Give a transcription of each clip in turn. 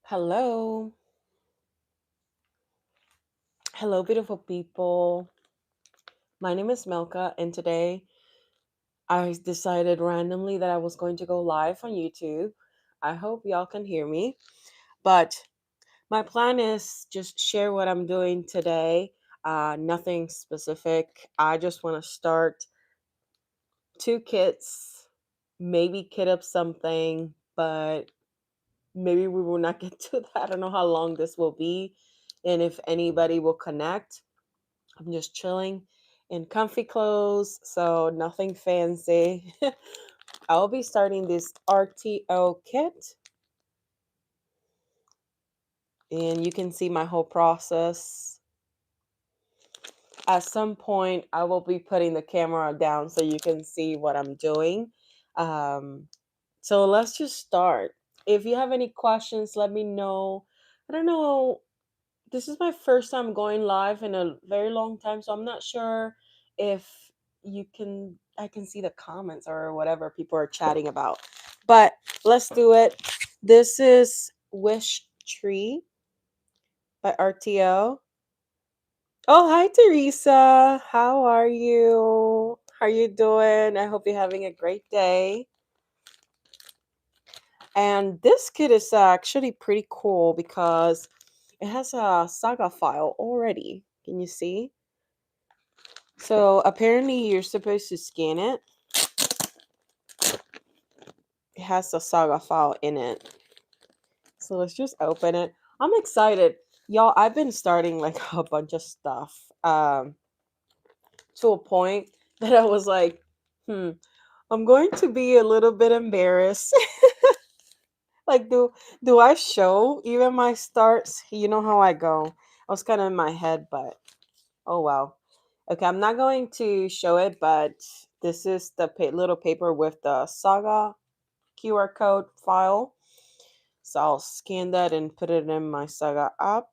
Hello. Hello, beautiful people. My name is Melka, and today I decided randomly that I was going to go live on YouTube. I hope y'all can hear me. But my plan is just share what I'm doing today. Nothing specific. I just want to start two kits, maybe kit up something, but maybe we will not get to that. I don't know how long this will be and if anybody will connect. I'm just chilling in comfy clothes, so nothing fancy. I'll be starting this RTO kit, and you can see my whole process. At some point, I will be putting the camera down so you can see what I'm doing. Um, so let's just start. If you have any questions, let me know. I don't know, this is my first time going live in a very long time, so I'm not sure if I can see the comments or whatever people are chatting about. But let's do it. This is Wish Tree by RTO. Oh, hi Teresa. How are you? How are you doing? I hope you're having a great day. And this kit is actually pretty cool because it has a Saga file already. Can you see? So apparently you're supposed to scan it. It has a Saga file in it. So let's just open it. I'm excited. Y'all, I've been starting like a bunch of stuff to a point that I was like, I'm going to be a little bit embarrassed. Like, do I show even my starts? You know how I go. I was kind of in my head, but oh wow. Okay, I'm not going to show it, but this is the little paper with the Saga QR code file. So I'll scan that and put it in my Saga app.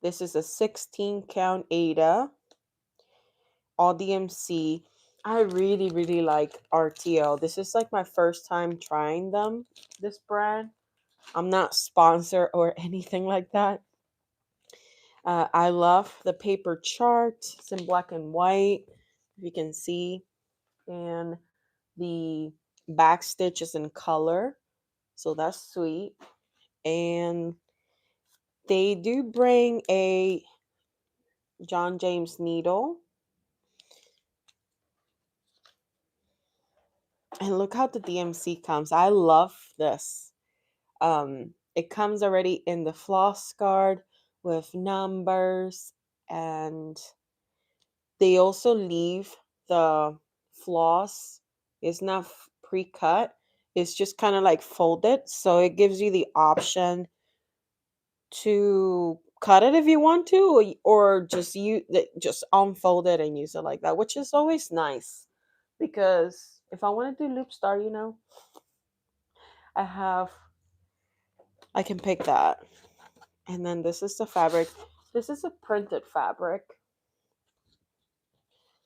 This is a 16 count Ada, all DMC. I really, really like RTL. This is like my first time trying them, this brand. I'm not sponsored or anything like that. I love the paper chart. It's in black and white, if you can see. And the back stitch is in color. So that's sweet. And they do bring a John James needle. And look how the DMC comes. I love this. It comes already in the floss guard with numbers, and they also leave the floss. It's not pre-cut. It's just kind of like folded, so it gives you the option to cut it if you want to, or just unfold it and use it like that, which is always nice because if I want to do loop star, I have I can pick that. And then this is the fabric. This is a printed fabric,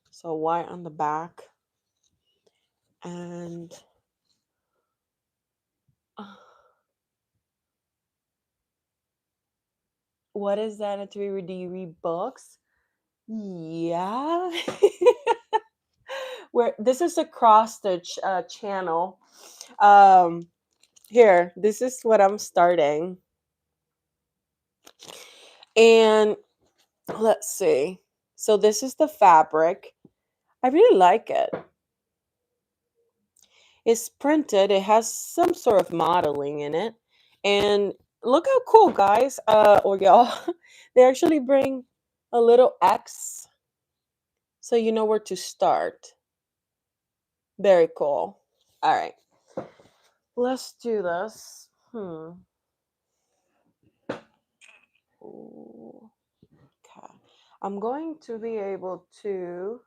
so white on the back. And uh, what is that? Do you read books? Yeah. Where this is a cross stitch channel. Um, Here, this is what I'm starting. And let's see. So this is the fabric. I really like it. It's printed. It has some sort of modeling in it. And look how cool, guys, or y'all. They actually bring a little X so you know where to start. Very cool. All right. Let's do this. Ooh, okay. I'm going to be able to.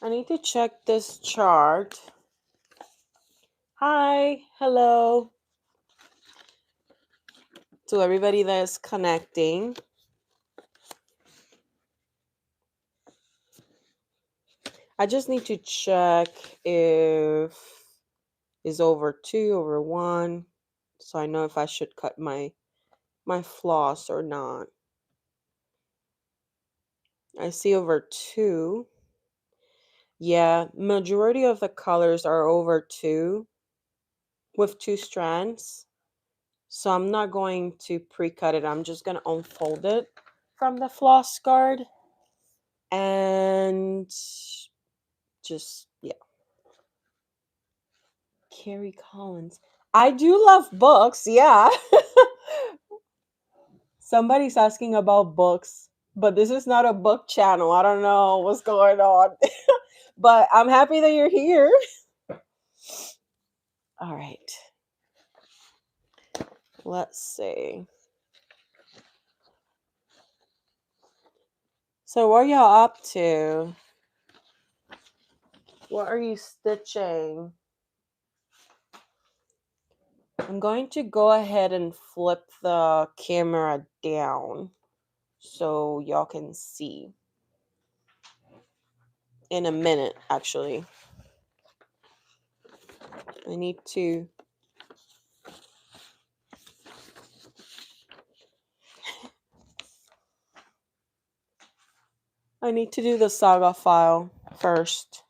I need to check this chart. Hi, hello to everybody that's connecting. I just need to check if is over 2 over 1. So I know if I should cut my floss or not. I see over 2. Yeah, majority of the colors are over 2 with 2 strands. So I'm not going to pre-cut it. I'm just going to unfold it from the floss guard and just, yeah. Carrie Collins. I do love books, yeah. Somebody's asking about books, but this is not a book channel. I don't know what's going on. But I'm happy that you're here. All right. Let's see. So what are y'all up to? What are you stitching? I'm going to go ahead and flip the camera down so y'all can see in a minute, actually. I need to do the Saga file first.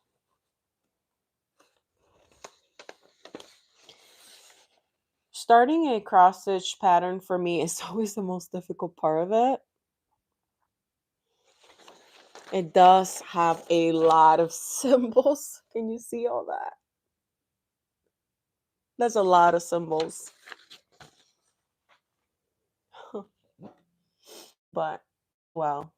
Starting a cross stitch pattern for me is always the most difficult part of it. It does have a lot of symbols. Can you see all that? That's a lot of symbols. But, well.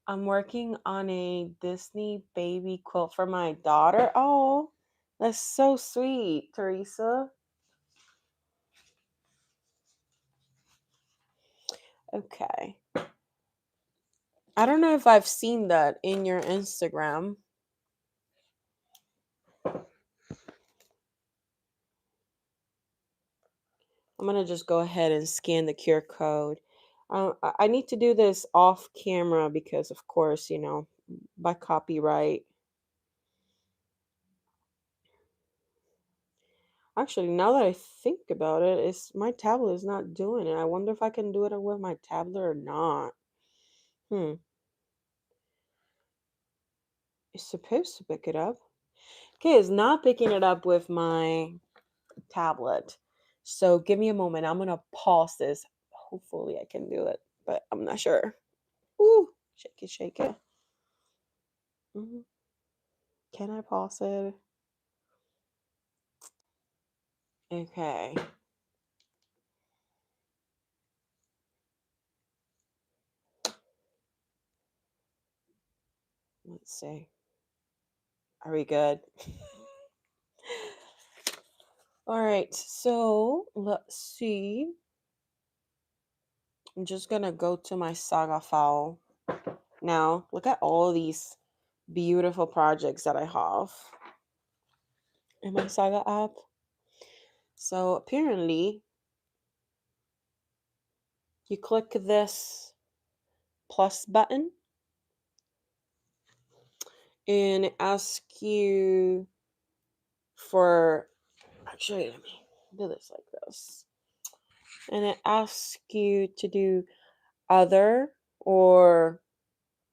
I'm working on a Disney baby quilt for my daughter. Oh, that's so sweet, Teresa. Okay. I don't know if I've seen that in your Instagram. I'm going to just go ahead and scan the QR code. I need to do this off camera because, of course, you know, by copyright. Actually, now that I think about it, my tablet is not doing it. I wonder if I can do it with my tablet or not. It's supposed to pick it up. Okay, it's not picking it up with my tablet. So give me a moment. I'm gonna pause this. Hopefully I can do it, but I'm not sure. Ooh, shake it, shake it. Can I pause it? Okay. Let's see. Are we good? All right, so let's see. I'm just gonna go to my Saga file. Now, look at all these beautiful projects that I have in my Saga app. So apparently, you click this plus button and it asks you for, actually, let me do this like this. And it asks you to do other or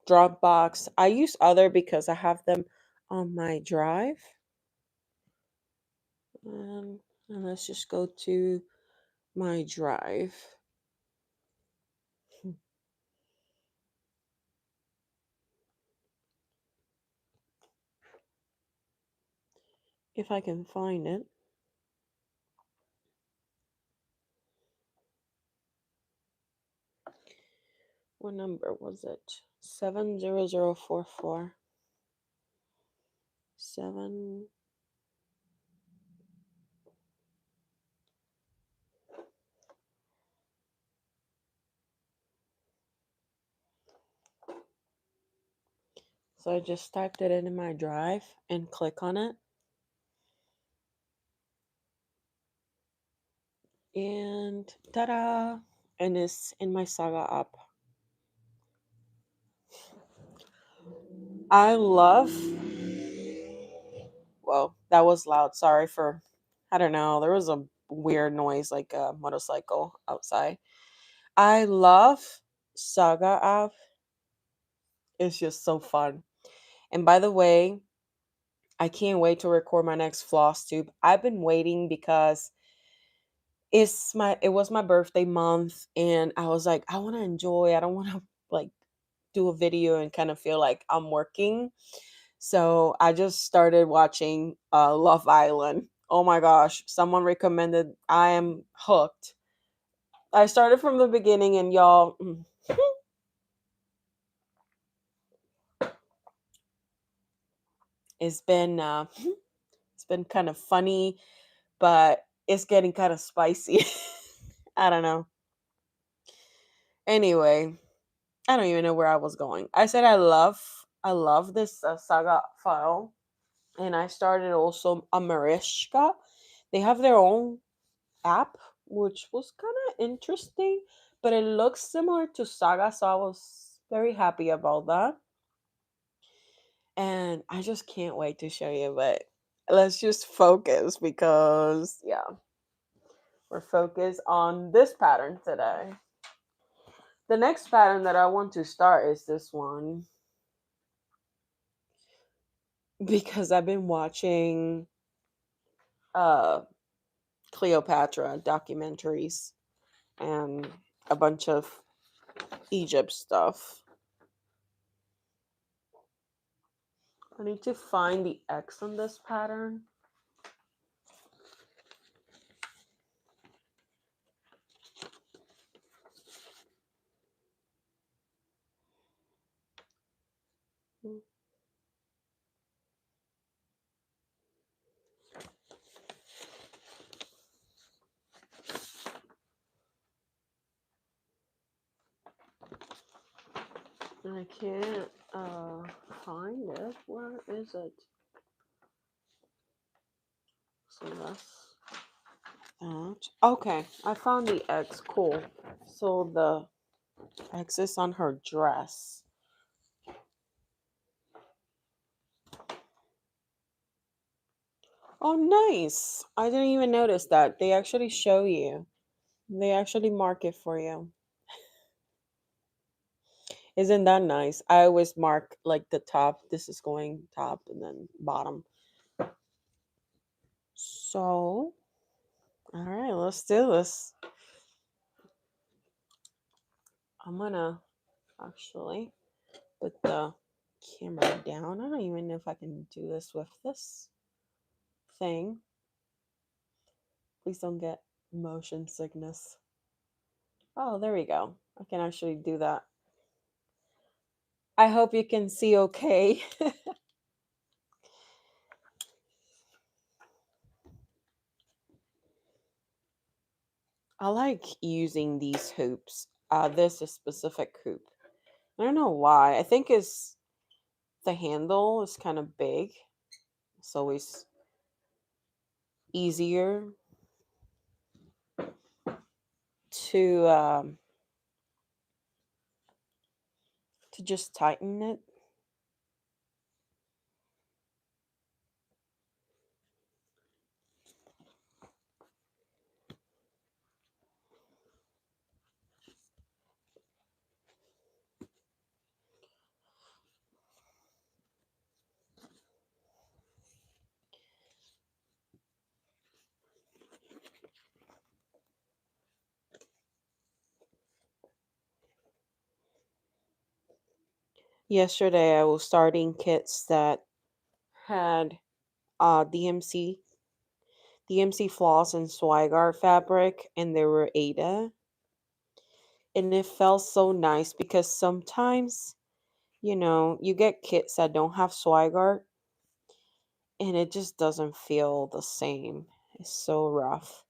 Dropbox. I use other because I have them on my drive. And let's just go to my drive. If I can find it. What number was it? 70044. 7. So I just typed it in my drive and click on it. And ta-da! And it's in my Saga app. I love, well, that was loud. Sorry for, I don't know. There was a weird noise like a motorcycle outside. I love Saga app. It's just so fun. And by the way, I can't wait to record my next floss tube. I've been waiting because it was my birthday month and I was like, I want to enjoy. I don't want to like do a video and kind of feel like I'm working. So I just started watching Love Island. Oh my gosh, someone recommended. I am hooked. I started from the beginning and y'all, it's been it's been kind of funny, but it's getting kind of spicy. I don't know. Anyway, I don't even know where I was going. I said I love this Saga file, and I started also a Marishka. They have their own app, which was kind of interesting, but it looks similar to Saga, so I was very happy about that. And I just can't wait to show you, but let's just focus because yeah, we're focused on this pattern today. The next pattern that I want to start is this one because I've been watching uh Cleopatra documentaries and a bunch of Egypt stuff. I need to find the X on this pattern. I can't find it. Where is it? So that's that. Okay, I found the X. Cool. So the X is on her dress. Oh, nice. I didn't even notice that. They actually show you. They actually mark it for you. Isn't that nice? I always mark like the top. This is going top and then bottom. So, all right, let's do this. I'm gonna actually put the camera down. I don't even know if I can do this with this thing. Please don't get motion sickness. Oh, there we go. I can actually do that. I hope you can see okay. I like using these hoops. This is specific hoop. I don't know why. I think it's the handle is kind of big. It's always easier to just tighten it. Yesterday I was starting kits that had DMC floss and Swigart fabric, and they were Ada, and it felt so nice because sometimes you get kits that don't have Swigart and it just doesn't feel the same. It's so rough.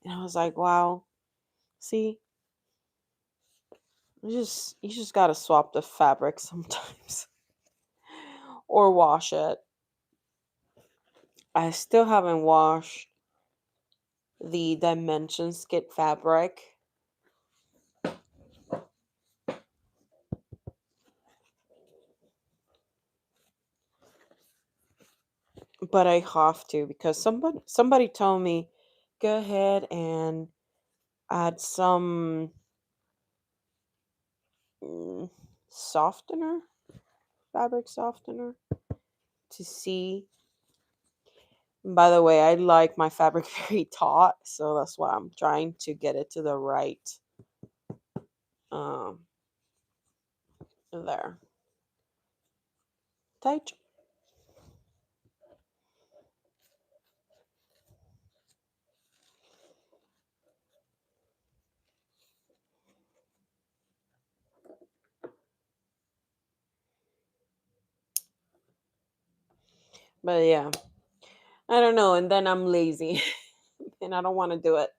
And I was like, wow, see, you just gotta swap the fabric sometimes or wash it. I still haven't washed the Dimensions kit fabric. but I have to because somebody told me go ahead and add some mm, softener, fabric softener to see. By the way, I like my fabric very taut, so that's why I'm trying to get it to the right um there. Tight. But yeah, I don't know, and then I'm lazy and I don't want to do it.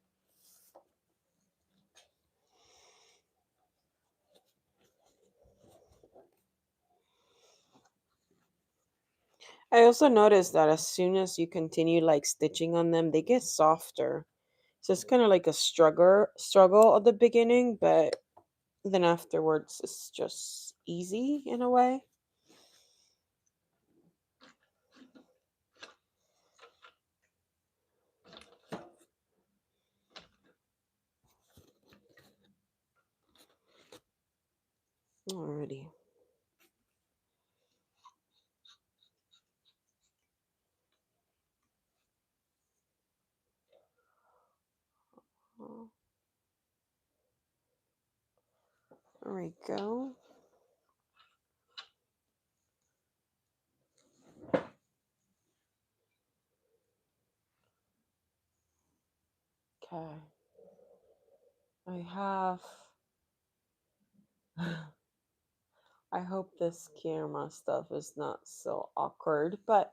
I also noticed that as soon as you continue like stitching on them, they get softer. So it's kind of like a struggle at the beginning, but then afterwards it's just easy in a way. Alrighty. There we go. Okay. I have I hope this camera stuff is not so awkward, but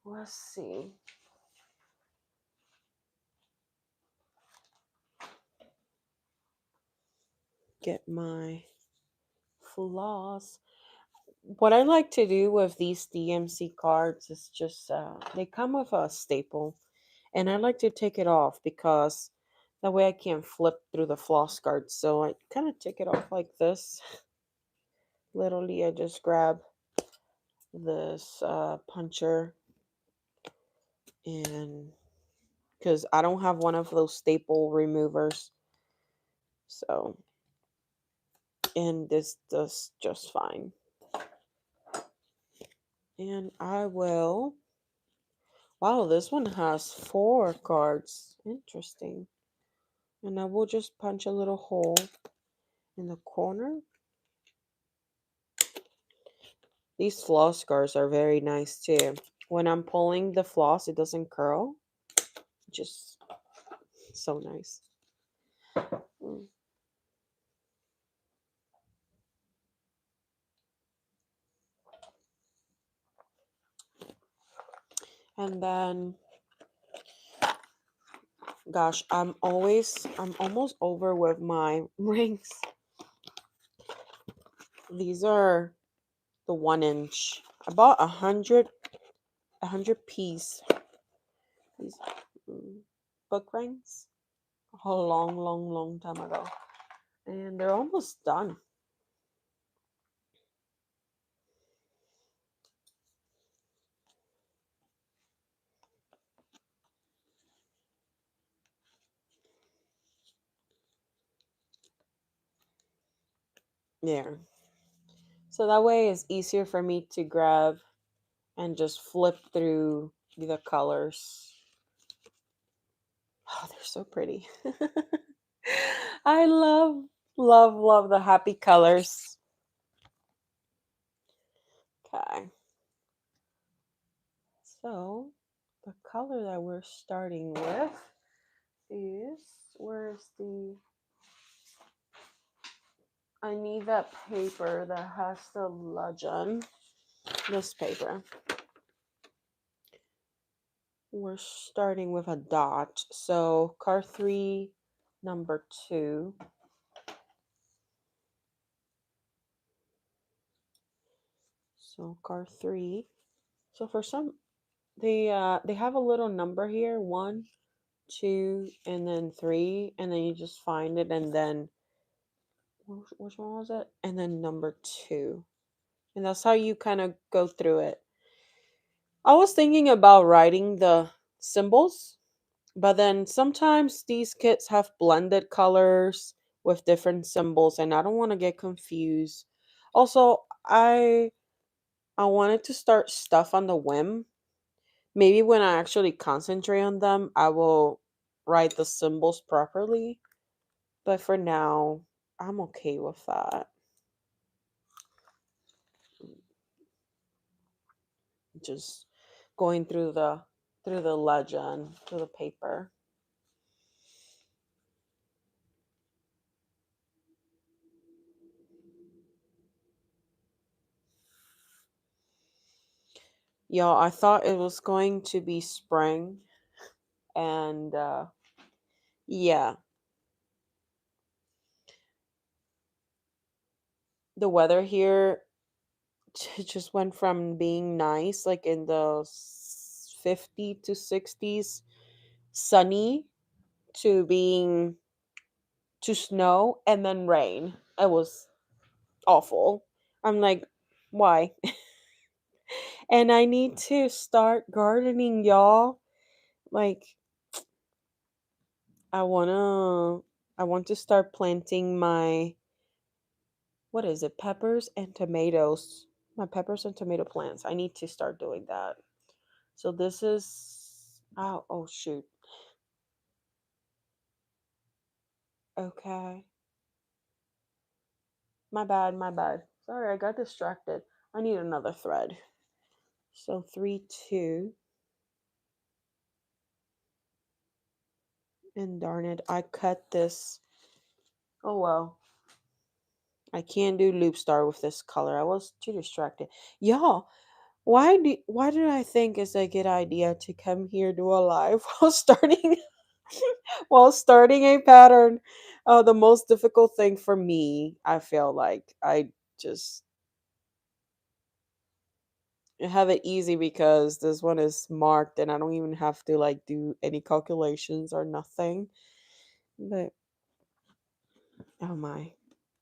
let's see. Get my floss. What I like to do with these DMC cards is just they come with a staple, and I like to take it off because that way I can flip through the floss cards. So I kind of take it off like this. Literally, I just grab this puncher, and because I don't have one of those staple removers, so and this does just fine. And I will. Wow, this one has 4 cards. Interesting. And I will just punch a little hole in the corner. These floss scars are very nice too. When I'm pulling the floss, it doesn't curl. Just so nice. Mm. And then, gosh, I'm almost over with my rings. These are the 1 inch. I bought a hundred piece. These book rings a long, long, long time ago, and they're almost done. There. So that way it's easier for me to grab and just flip through the colors. Oh, they're so pretty. I love, love, love the happy colors. Okay. So the color that we're starting with is, where's the, I need that paper that has the legend. This paper. We're starting with a dot. So card 3, number 2. So card 3. So for some, they have a little number here, 1, 2, and then 3, and then you just find it, and then which one was it? And then number 2, and that's how you kind of go through it. I was thinking about writing the symbols, but then sometimes these kits have blended colors with different symbols and I don't want to get confused. Also, I wanted to start stuff on the whim. Maybe when I actually concentrate on them, I will write the symbols properly. But for now, I'm okay with that. Just going through the legend, through the paper. Y'all, I thought it was going to be spring and yeah, the weather here just went from being nice like in the 50 to 60s sunny to being to snow and then rain. It was awful. I'm like, why? And I need to start gardening, y'all. Like I want to I want to start planting my what is it? Peppers and tomatoes. My peppers and tomato plants. I need to start doing that. So this is oh shoot. Okay. My bad, my bad. Sorry, I got distracted. I need another thread. So 3 2 and darn it, I cut this. Oh well. I can't do loop star with this color. I was too distracted. Y'all, why did I think it's a good idea to come here do a live while starting while starting a pattern? The most difficult thing for me, I feel like I just have it easy because this one is marked and I don't even have to like do any calculations or nothing. But oh my.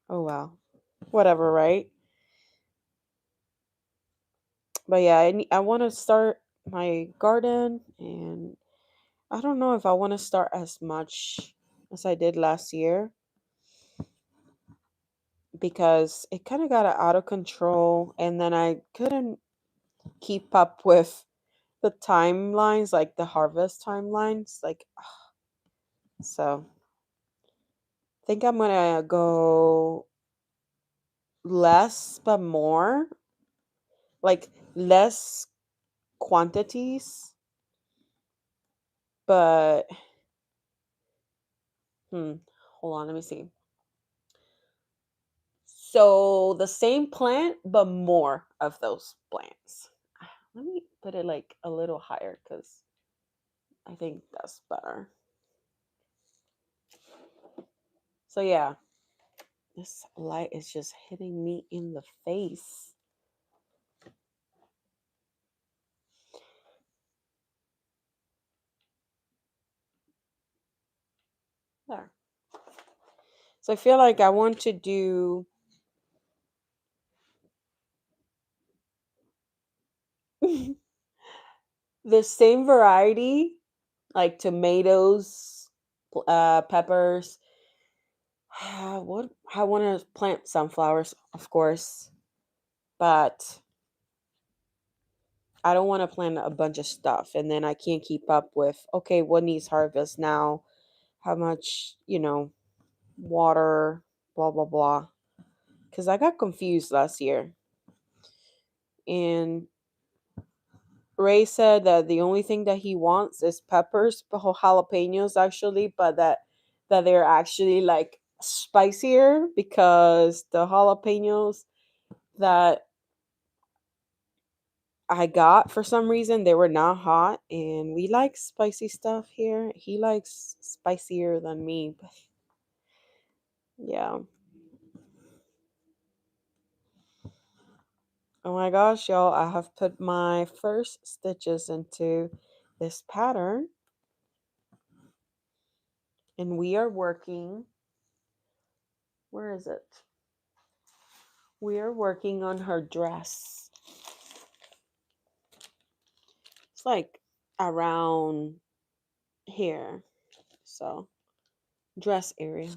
Oh wow. Whatever, right? But yeah, I want to start my garden and I don't know if I want to start as much as I did last year because it kind of got out of control and then I couldn't keep up with the timelines, like the harvest timelines. Like, so I think I'm gonna go less but more, like less quantities, but hold on, let me see. So the same plant, but more of those plants. Let me put it like a little higher because I think that's better. So yeah, this light is just hitting me in the face. There. So I feel like I want to do the same variety, like tomatoes, peppers. What I want to plant sunflowers, of course, but I don't want to plant a bunch of stuff and then I can't keep up with, okay, what needs harvest now? How much, water, blah, blah, blah. Because I got confused last year. And Ray said that the only thing that he wants is peppers, jalapenos actually, but that they're actually like spicier because the jalapenos that I got for some reason they were not hot and we like spicy stuff here. He likes spicier than me. But yeah. Oh my gosh, y'all, I have put my first stitches into this pattern and we are working. Where is it? We are working on her dress. just like around here. So, dress area.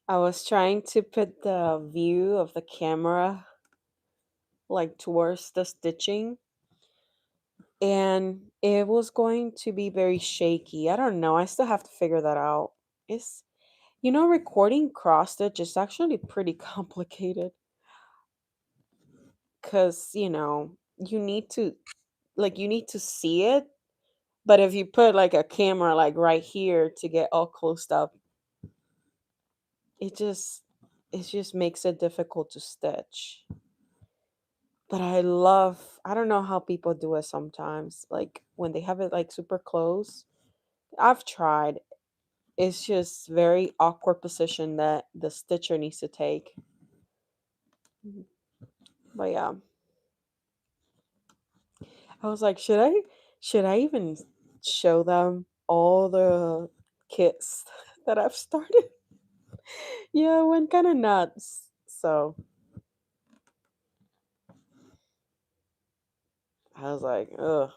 I was trying to put the view of the camera like towards the stitching, and it was going to be very shaky. I don't know. I still have to figure that out. It's, recording cross stitch is actually pretty complicated because, you need to see it, but if you put like a camera like right here to get all closed up, it just makes it difficult to stitch. But I don't know how people do it sometimes. Like when they have it like super close. I've tried. It's just very awkward position that the stitcher needs to take. Mhm. But yeah, I was like, should I even show them all the kits that I've started? Yeah, it went kind of nuts. So I was like, ugh.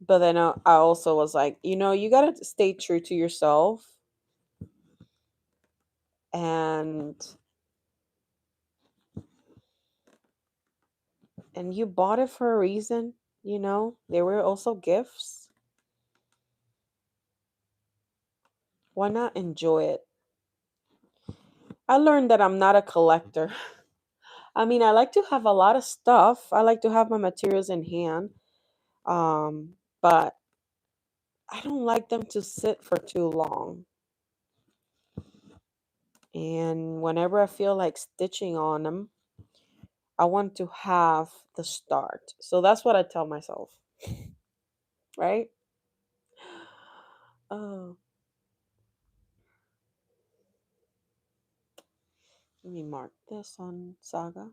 But then I also was like, you gotta stay true to yourself, and you bought it for a reason. They were also gifts. Why not enjoy it? I learned that I'm not a collector. I mean, I like to have a lot of stuff. I like to have my materials in hand. But I don't like them to sit for too long. And whenever I feel like stitching on them, I want to have the start. So that's what I tell myself, right? Oh, let me mark this on Saga.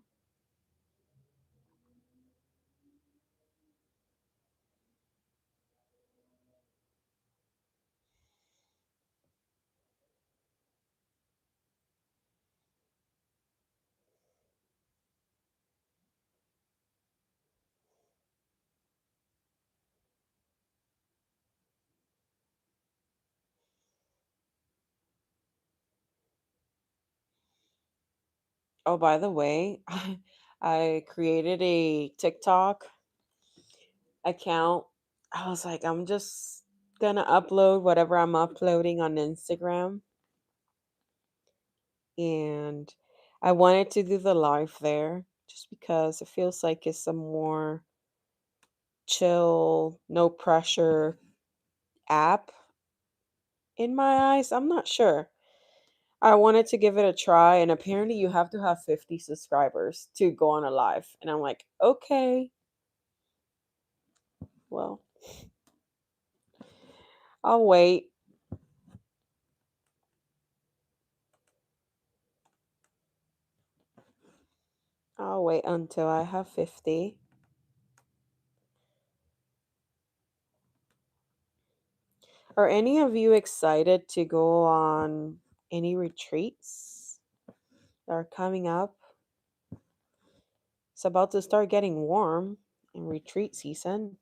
Oh, by the way, I created a TikTok account. I was like, I'm just gonna upload whatever I'm uploading on Instagram. And I wanted to do the live there just because it feels like it's a more chill, no pressure app in my eyes. I'm not sure. I wanted to give it a try, and apparently, you have to have 50 subscribers to go on a live. And I'm like, okay, well, I'll wait. I'll wait until I have 50. Are any of you excited to go on any retreats that are coming up? It's about to start getting warm in retreat season.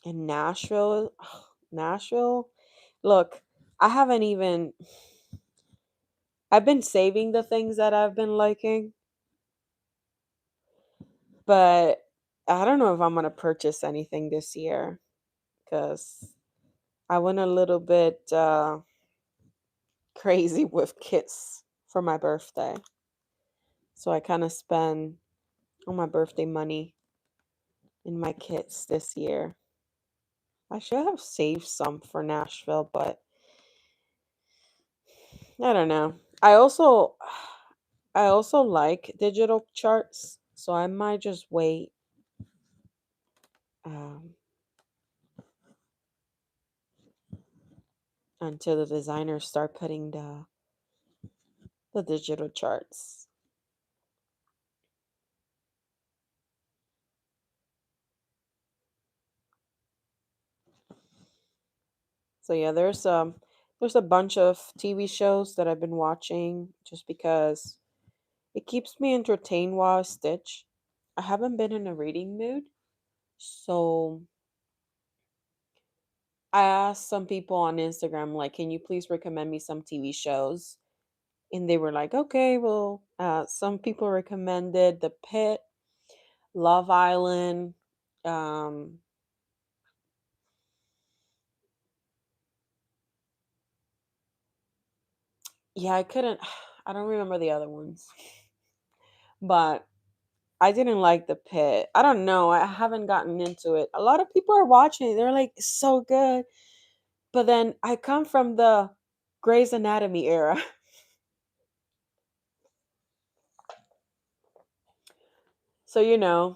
In Nashville, Nashville. Look, I haven't even. I've been saving the things that I've been liking, but I don't know if I'm gonna purchase anything this year because I went a little bit crazy with kits for my birthday. So I kind of spend all my birthday money in my kits this year. I should have saved some for Nashville, but I don't know. I also like digital charts, so I might just wait. Um, until the designers start putting the digital charts. So yeah, there's a bunch of TV shows that I've been watching just because it keeps me entertained while I stitch. I haven't been in a reading mood, so I asked some people on Instagram, like, can you please recommend me some TV shows? And they were like, okay, well, some people recommended The Pit, Love Island. Um, yeah, I couldn't, I don't remember the other ones, but I didn't like The Pit. I don't know. I haven't gotten into it. A lot of people are watching it. They're like, it's so good. But then I come from the Grey's Anatomy era. So, I'm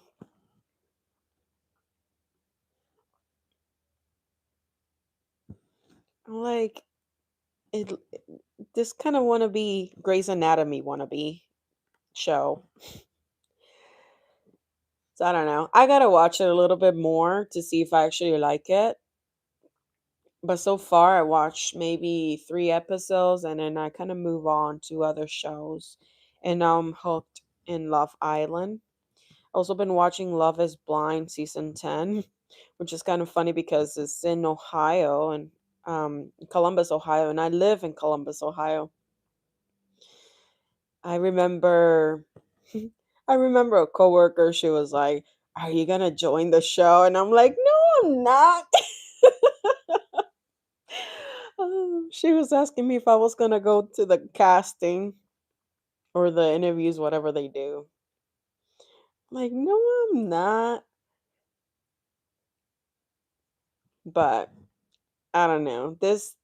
like, it, this kind of wannabe Grey's Anatomy wannabe show. So I don't know. I gotta watch it a little bit more to see if I actually like it. But so far, I watched maybe 3 episodes and then I kind of move on to other shows. And now I'm hooked in Love Island. Also been watching Love is Blind season 10, which is kind of funny because it's in Ohio and Columbus, Ohio, and I live in Columbus, Ohio. I remember I remember a coworker, she was like, "Are you going to join the show?" And I'm like, "No, I'm not." She was asking me if I was going to go to the casting or the interviews, whatever they do. I'm like, "No, I'm not." But I don't know. This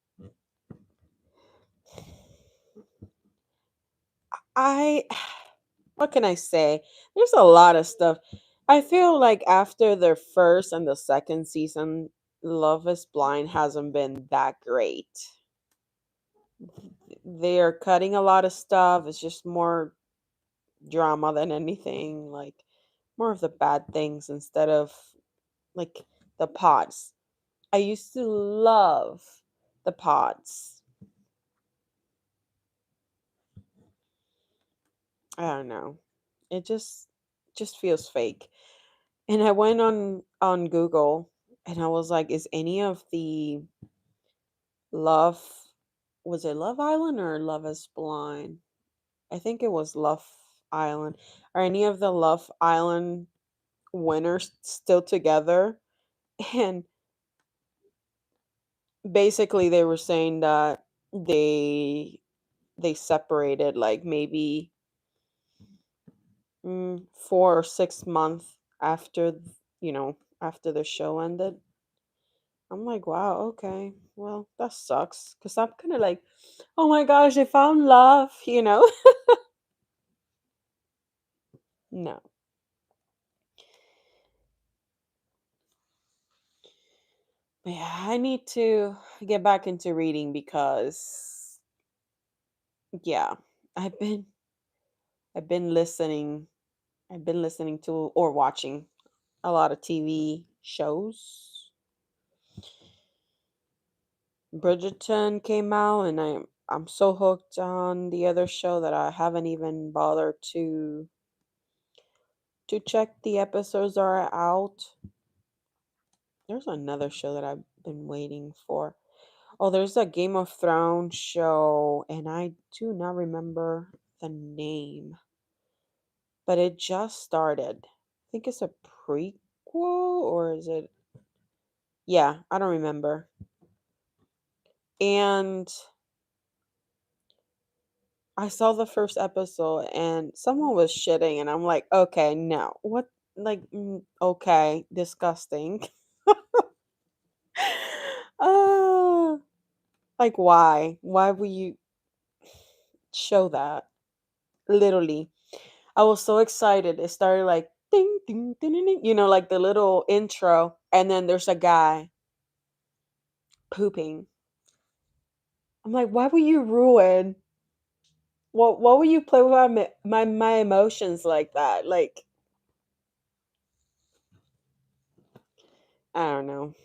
I what can I say? There's a lot of stuff. I feel like after the first and the second season, Love is Blind hasn't been that great. They are cutting a lot of stuff. It's just more drama than anything, like more of the bad things instead of like the pods. I used to love the pods. I don't know. It just feels fake. And I went on Google and I was like, is any of the Love was it Love Island or Love is Blind? I think it was Love Island. Are any of the Love Island winners still together? And basically they were saying that they they separated like maybe 4 or 6 months after after the show ended. I'm like, wow, okay. Well, that sucks. Because I'm kind of like, oh my gosh, I found love. No. But yeah, I need to get back into reading because, yeah, I've been, I've been listening, I've been listening to or watching a lot of TV shows. Bridgerton came out, and I'm so hooked on the other show that I haven't even bothered to check the episodes are out. There's another show that I've been waiting for. Oh, there's a Game of Thrones show, and I do not remember the name, but it just started. I think it's a prequel, or is it? Yeah, I don't remember. And I saw the first episode, and someone was shitting, and I'm like, okay, no, what? Like, okay, disgusting. uh, like, why? Why would you show that? Literally. I was so excited. It started like ding ding ding ding, ding, like the little intro, and then there's a guy pooping. I'm like, why would you ruin? What would you play with my emotions like that? Like, I don't know.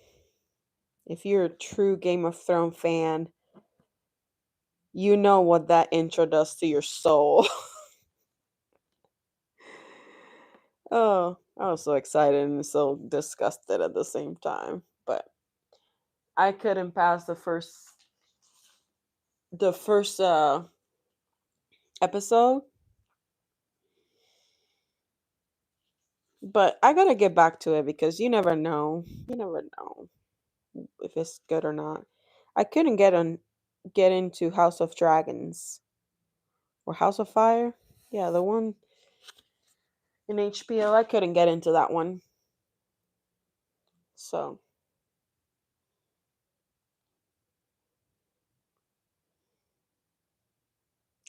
If you're a true Game of Thrones fan, you know what that intro does to your soul. Oh, I was so excited and so disgusted at the same time. But I couldn't pass the first episode. But I gotta get back to it because you never know. You never know if it's good or not. I couldn't get into House of Dragons or House of Fire. Yeah, the one in HBO. I couldn't get into that one. So,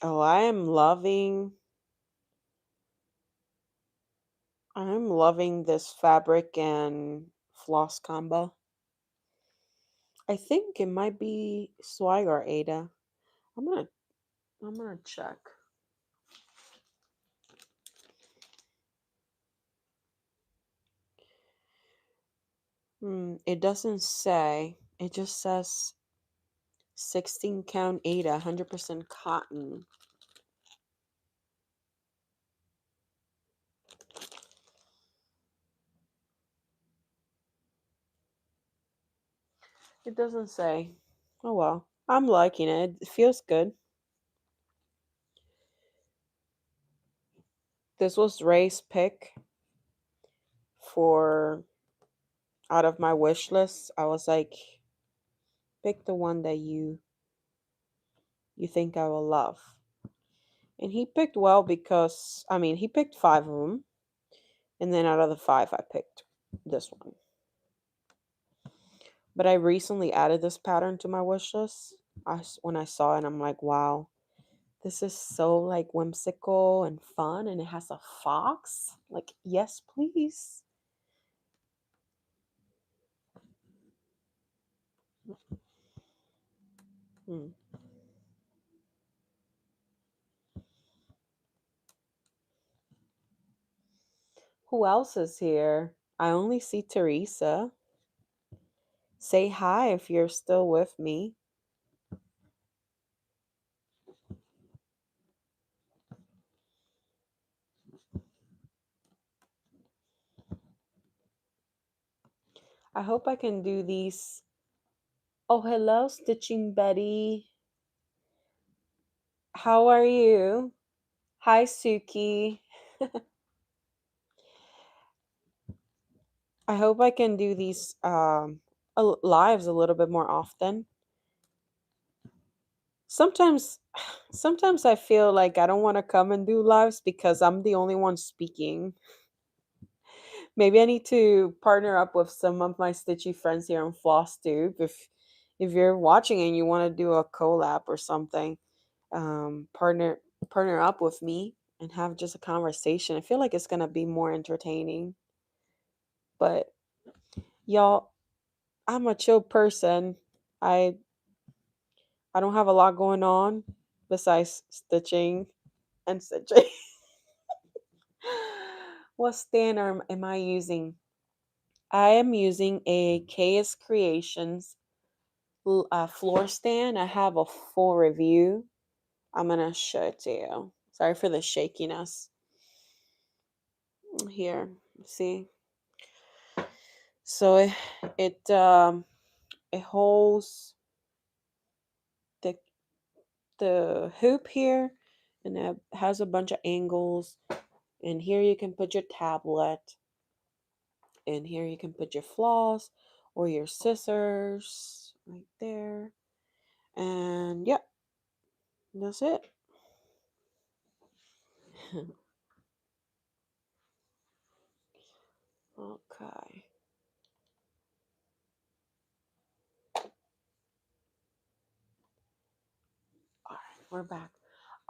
oh, I'm loving this fabric and floss combo. I think it might be Swag or Ada. I'm gonna I'm gonna check. It doesn't say. It just says 16 count Ada, 100% cotton. It doesn't say. Oh well. I'm liking it. It feels good. This was Ray's pick for out of my wish list. I was like, pick the one that you think I will love. And he picked well because he picked five of them, and then out of the five, I picked this one. But I recently added this pattern to my wish list. When I saw it, I'm like, wow, this is so like whimsical and fun, and it has a fox. Like, yes, please. Hmm. Who else is here? I only see Teresa. Say hi if you're still with me. I hope I can do these. Oh, hello, Stitching Betty. How are you? Hi, Suki. I hope I can do these lives a little bit more often. Sometimes sometimes I feel like I don't want to come and do lives because I'm the only one speaking. Maybe I need to partner up with some of my stitchy friends here on FLOSSTUBE. If you're watching and you want to do a collab or something, partner up with me and have just a conversation. I feel like it's gonna be more entertaining. But y'all, I'm a chill person. I I don't have a lot going on besides stitching and stitching. What stand am I using? I am using a KS Creations floor stand. I have a full review. I'm gonna show it to you. Sorry for the shakiness. Here, see. So it holds the hoop here, and it has a bunch of angles. And here you can put your tablet, and here you can put your floss or your scissors right there. And yep, that's it. Okay. All right, we're back.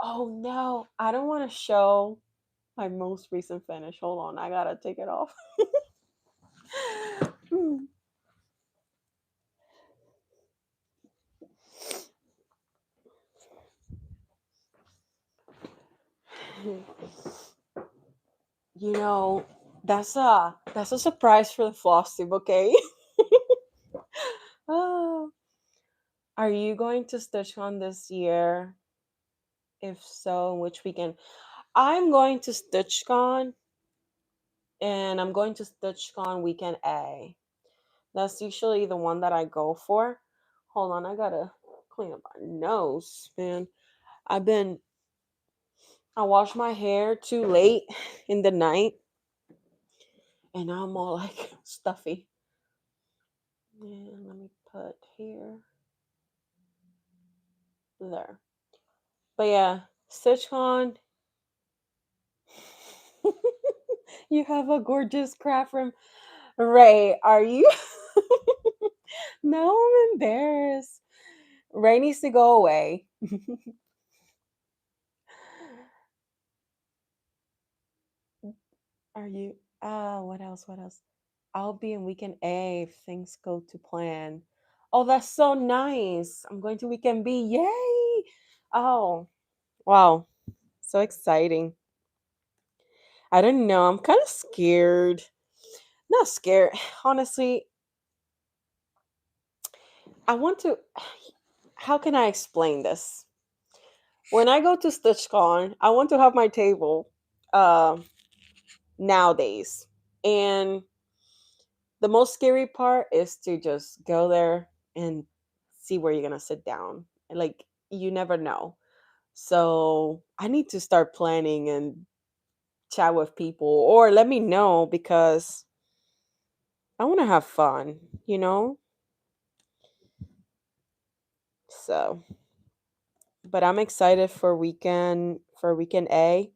Oh no, I don't want to show my most recent finish. Hold on, I gotta take it off. You know, that's a surprise for the floss tube, okay? Oh, are you going to StitchCon this year? If so, which weekend? I'm going to StitchCon, and I'm going to StitchCon weekend A. That's usually the one that I go for. Hold on, I gotta clean up my nose, man. I've been I washed my hair too late in the night, and now I'm all like stuffy. And let me put here, there. But yeah, StitchCon. You have a gorgeous craft room. Ray, are you? No, I'm embarrassed. Ray needs to go away. Are you? What else? What else? I'll be in weekend A if things go to plan. Oh, that's so nice. I'm going to weekend B. Yay! Oh, wow. So exciting. I don't know. I'm kind of scared. Not scared. Honestly, I want to. How can I explain this? When I go to StitchCon, I want to have my table uh, nowadays. And the most scary part is to just go there and see where you're going to sit down. Like, you never know. So I need to start planning and chat with people, or let me know, because I want to have fun, you know? So, but I'm excited for weekend A.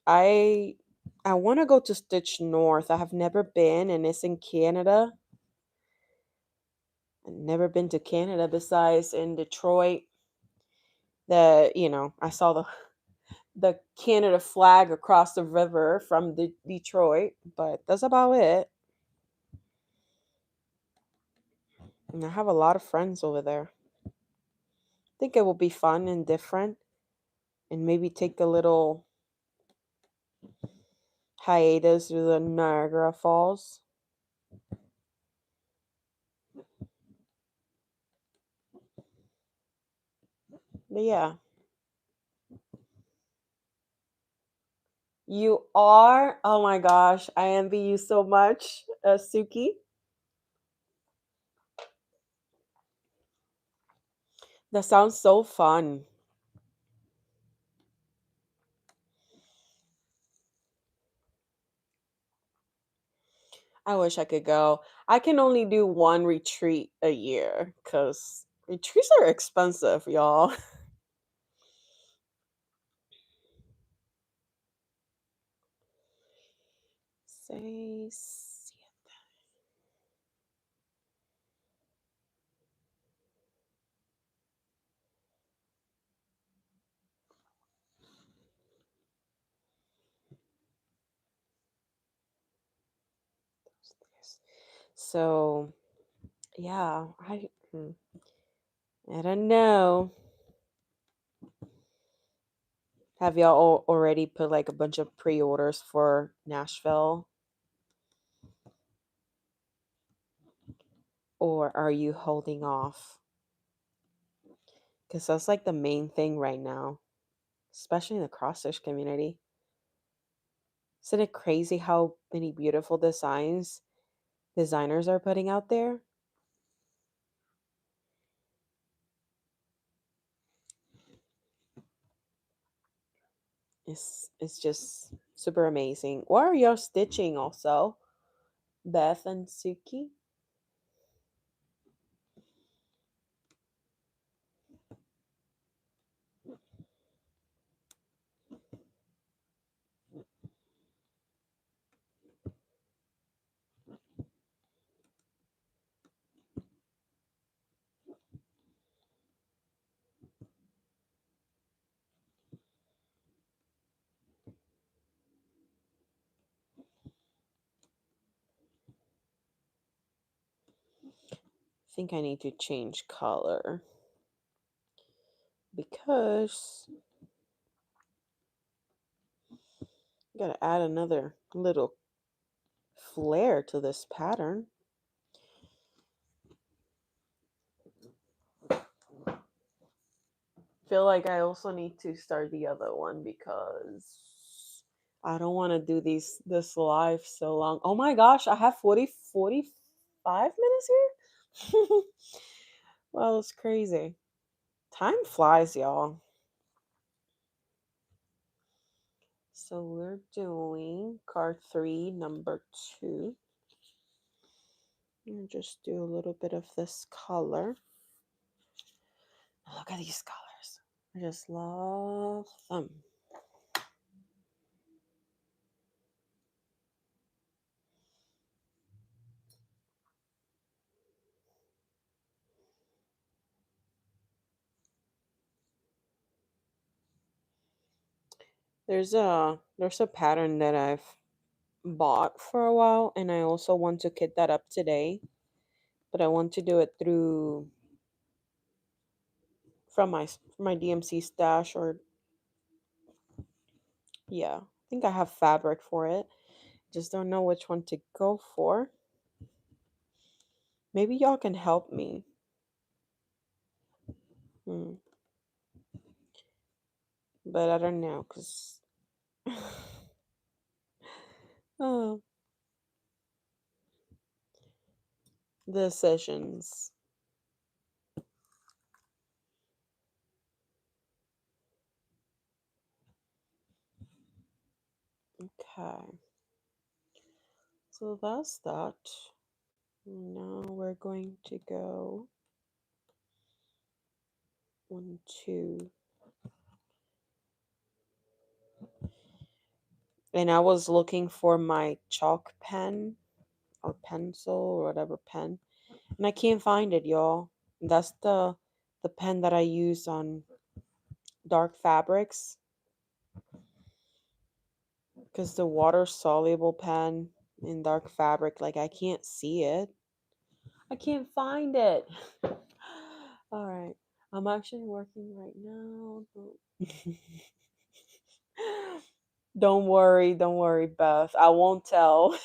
I I want to go to Stitch North. I have never been, and it's in Canada. I've never been to Canada besides in Detroit. I saw the Canada flag across the river from Detroit, but that's about it. And I have a lot of friends over there. I think it will be fun and different, and maybe take a little hiatus to the Niagara Falls. But yeah, you are. Oh my gosh, I envy you so much, Suki. That sounds so fun. I wish I could go. I can only do one retreat a year because retreats are expensive, y'all. Say, so yeah, I don't know. Have y'all already put like a bunch of pre-orders for Nashville, or are you holding off? Because that's like the main thing right now, especially in the cross stitch community. Isn't it crazy how many beautiful designers are putting out there? It's just super amazing. What are y'all stitching also, Beth and Suki? I think I need to change color because Gotta add another little flair to this pattern. Feel like I also need to start the other one because I don't want to do this live so long. Oh my gosh, I have 45 minutes here. Well, it's crazy. Time flies, y'all. So we're doing card 3, number 2. And just do a little bit of this color. Look at these colors. I just love them. There's a pattern that I've bought for a while, and I also want to kit that up today, but I want to do it through from my DMC stash, or yeah, I think I have fabric for it. Just don't know which one to go for. Maybe y'all can help me. But I don't know, because oh, decisions. Okay. So that's that. Now we're going to go 1, 2. And I was looking for my chalk pen or pencil or whatever pen, and I can't find it, y'all. That's the pen that I use on dark fabrics, because the water soluble pen in dark fabric, like, I can't see it. I can't find it. All right. I'm actually working right now. Don't worry, Beth. I won't tell.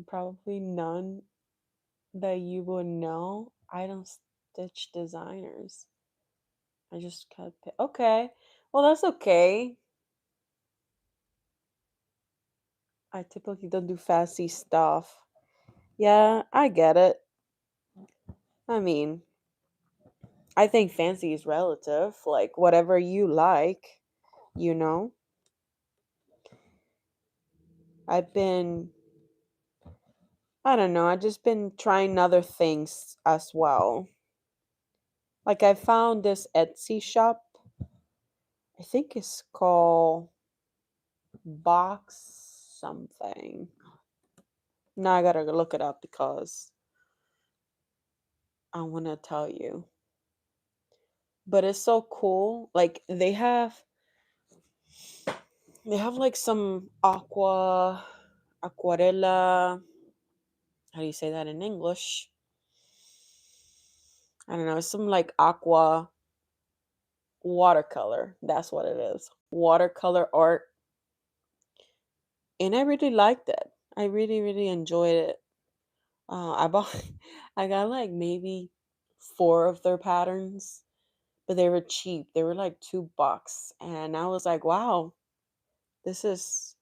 Probably none that you would know. I don't stitch designers. I just cut. Okay. Well, that's okay. I typically don't do fancy stuff. Yeah, I get it. I mean, I think fancy is relative. Like, whatever you like, you know? I've been, I don't know, I've just been trying other things as well. Like, I found this Etsy shop. I think it's called Box something. Now I gotta look it up because I want to tell you. But it's so cool. Like, they have like some aquarella. How do you say that in English? I don't know. It's some like aqua watercolor. That's what it is. Watercolor art. And I really liked it. I really, really enjoyed it. I bought, I got like maybe 4 of their patterns, but they were cheap. They were like $2. And I was like, wow, this is,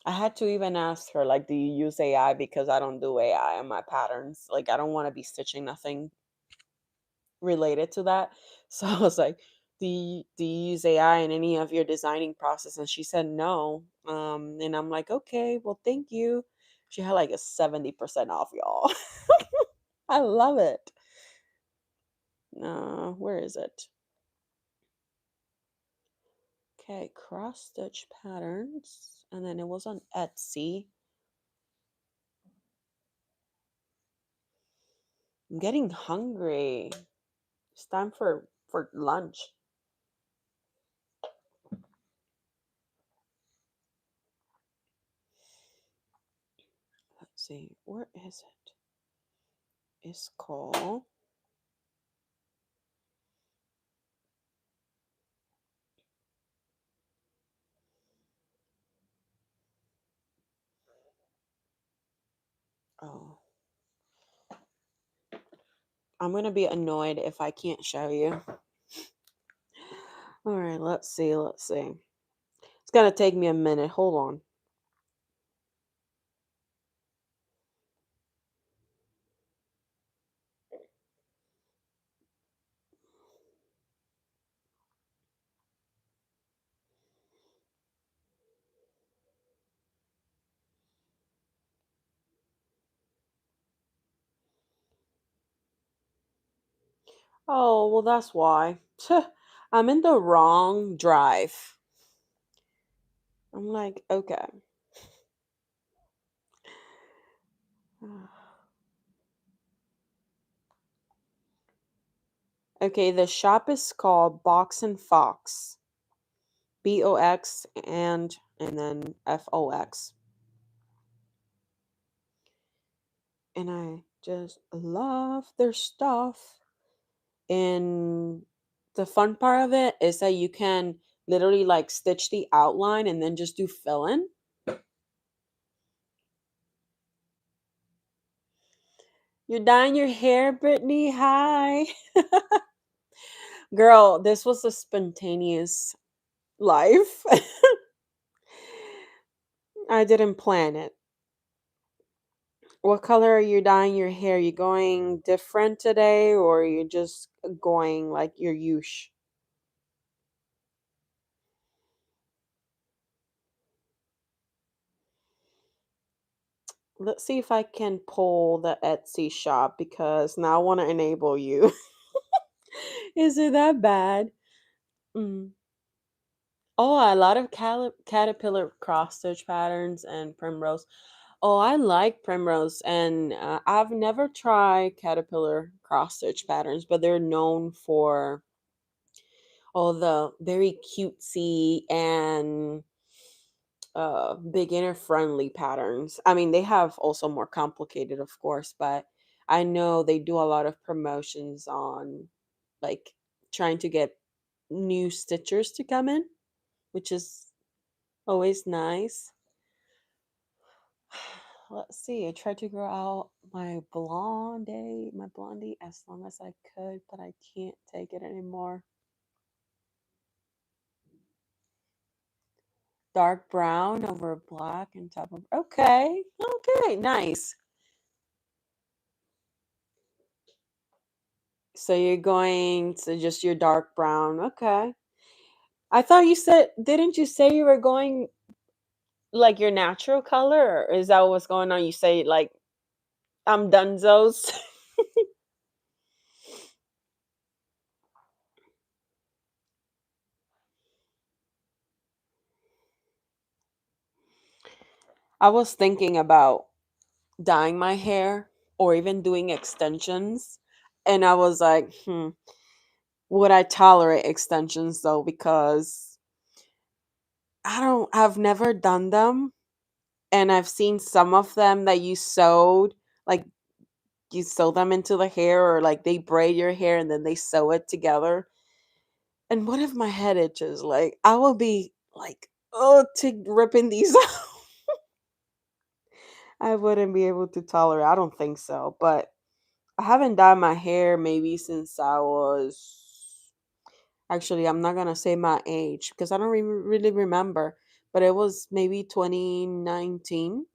I had to even ask her, like, do you use AI? Because I don't do AI on my patterns. Like, I don't want to be stitching nothing related to that. So I was like, do you use AI in any of your designing process? And she said no. And I'm like, okay, well, thank you. She had like a 70% off, y'all. I love it. Where is it? Okay, cross stitch patterns. And then it was on Etsy. I'm getting hungry. It's time for lunch. Let's see, where is it? It's called, Oh, I'm gonna be annoyed if I can't show you. All right, let's see. Let's see. It's gonna take me a minute. Hold on. Oh, well, that's why. I'm in the wrong drive. I'm like, okay. Okay, the shop is called Box and Fox. BOX and then FOX. And I just love their stuff. And the fun part of it is that you can literally like stitch the outline and then just do fill in. You're dyeing your hair, Brittany. Hi. Girl, this was a spontaneous life. I didn't plan it. What color are you dyeing your hair? You going different today or are you just going like your usual? Let's see if I can pull the Etsy shop because now I want to enable you. Is it that bad? Mm. Oh, a lot of caterpillar cross stitch patterns and primrose. Oh, I like primrose, and I've never tried caterpillar cross stitch patterns, but they're known for all the very cutesy and beginner friendly patterns. I mean, they have also more complicated, of course, but I know they do a lot of promotions on like trying to get new stitchers to come in, which is always nice. Let's see. I tried to grow out my blondie as long as I could, but I can't take it anymore. Dark brown over black and top of okay. Okay, nice. So you're going to just your dark brown. Okay. I thought you said didn't you say you were going like your natural color or is that what's going on? You say like I'm dunzos. I was thinking about dyeing my hair or even doing extensions. And I was like, would I tolerate extensions though? Because I've never done them. And I've seen some of them that like you sew them into the hair or like they braid your hair and then they sew it together. And what if my head itches? Like I will be like, oh, to ripping these out. I wouldn't be able to tolerate. I don't think so, but I haven't dyed my hair maybe since I was. Actually, I'm not gonna say my age because I don't really remember, but it was maybe 2019.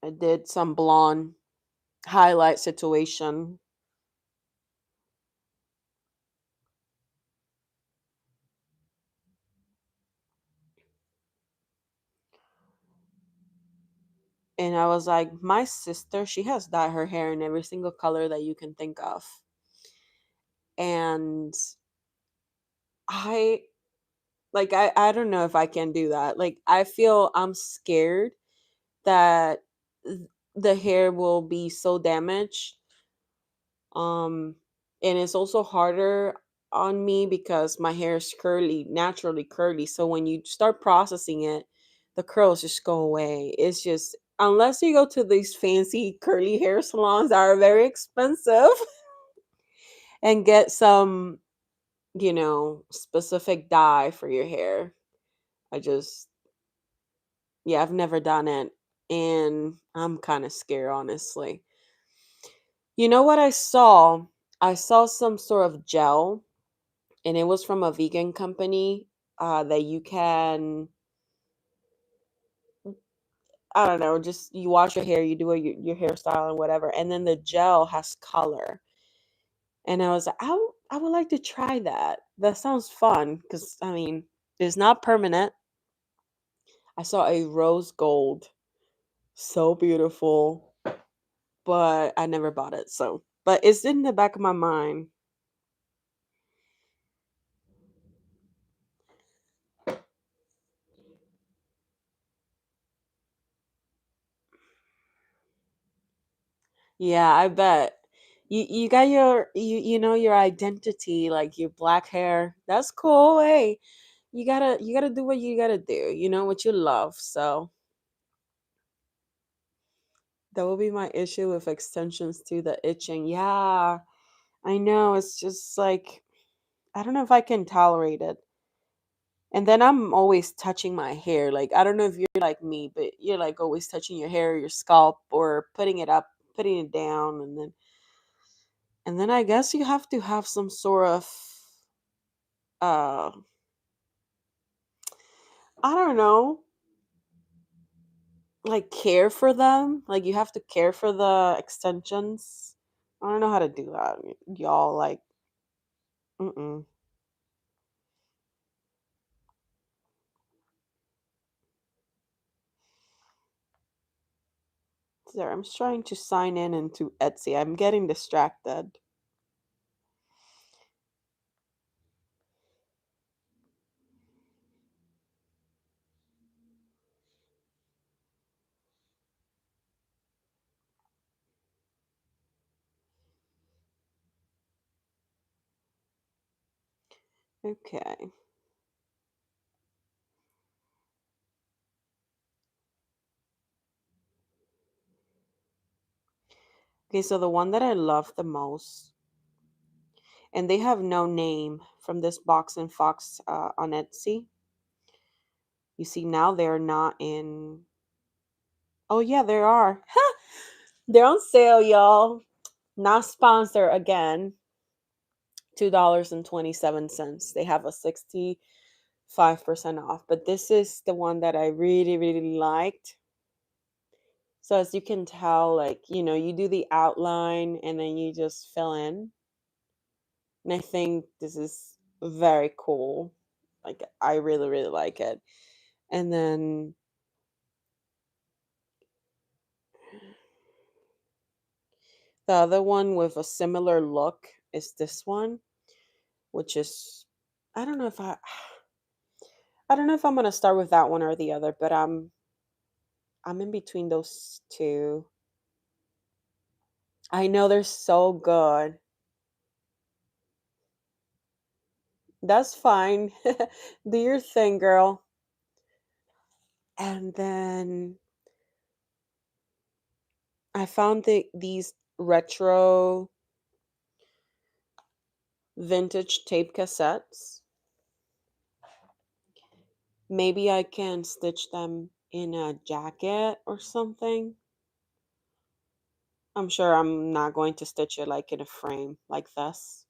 I did some blonde highlight situation, and I was like, my sister, she has dyed her hair in every single color that you can think of, and I I don't know if I can do that. Like I feel I'm scared that the hair will be so damaged. And it's also harder on me because my hair is curly, naturally curly. So when you start processing it, the curls just go away. It's just unless you go to these fancy curly hair salons that are very expensive and get some, specific dye for your hair. I just yeah, I've never done it. and I'm kind of scared, honestly. You know what I saw? I saw some sort of gel, and it was from a vegan company that you can, I don't know, just you wash your hair, you do your hairstyle and whatever, and then the gel has color. And I was like, I would like to try that. That sounds fun because, I mean, it's not permanent. I saw a rose gold, so beautiful, but I never bought it. So, but it's in the back of my mind. Yeah, I bet. You got your you know your identity, like your black hair. That's cool. Hey, you gotta do what you gotta do. You know what you love. So that will be my issue with extensions to the itching. Yeah, I know. It's just like I don't know if I can tolerate it. And then I'm always touching my hair. Like I don't know if you're like me, but you're like always touching your hair, your scalp, or putting it up, putting it down, and then I guess you have to have some sort of uh I don't know, like care for them. Like you have to care for the extensions. I don't know how to do that, y'all. Like, mm-mm. There, I'm trying to sign in into Etsy. I'm getting distracted. Okay. Okay, so the one that I love the most, and they have no name from this Box and Fox on Etsy. You see, now they're not in. Oh, yeah, they are. They're on sale, y'all. Not sponsor again. $2.27. They have a 65% off. But this is the one that I really, really liked. So as you can tell, like, you do the outline and then you just fill in. And I think this is very cool. Like I really, really like it. And then the other one with a similar look is this one, which is I don't know if I don't know if I'm gonna start with that one or the other, but I'm in between those two. I know they're so good. That's fine. Do your thing, girl. And then I found these retro vintage tape cassettes. Maybe I can stitch them in a jacket or something. I'm sure I'm not going to stitch it like in a frame like this.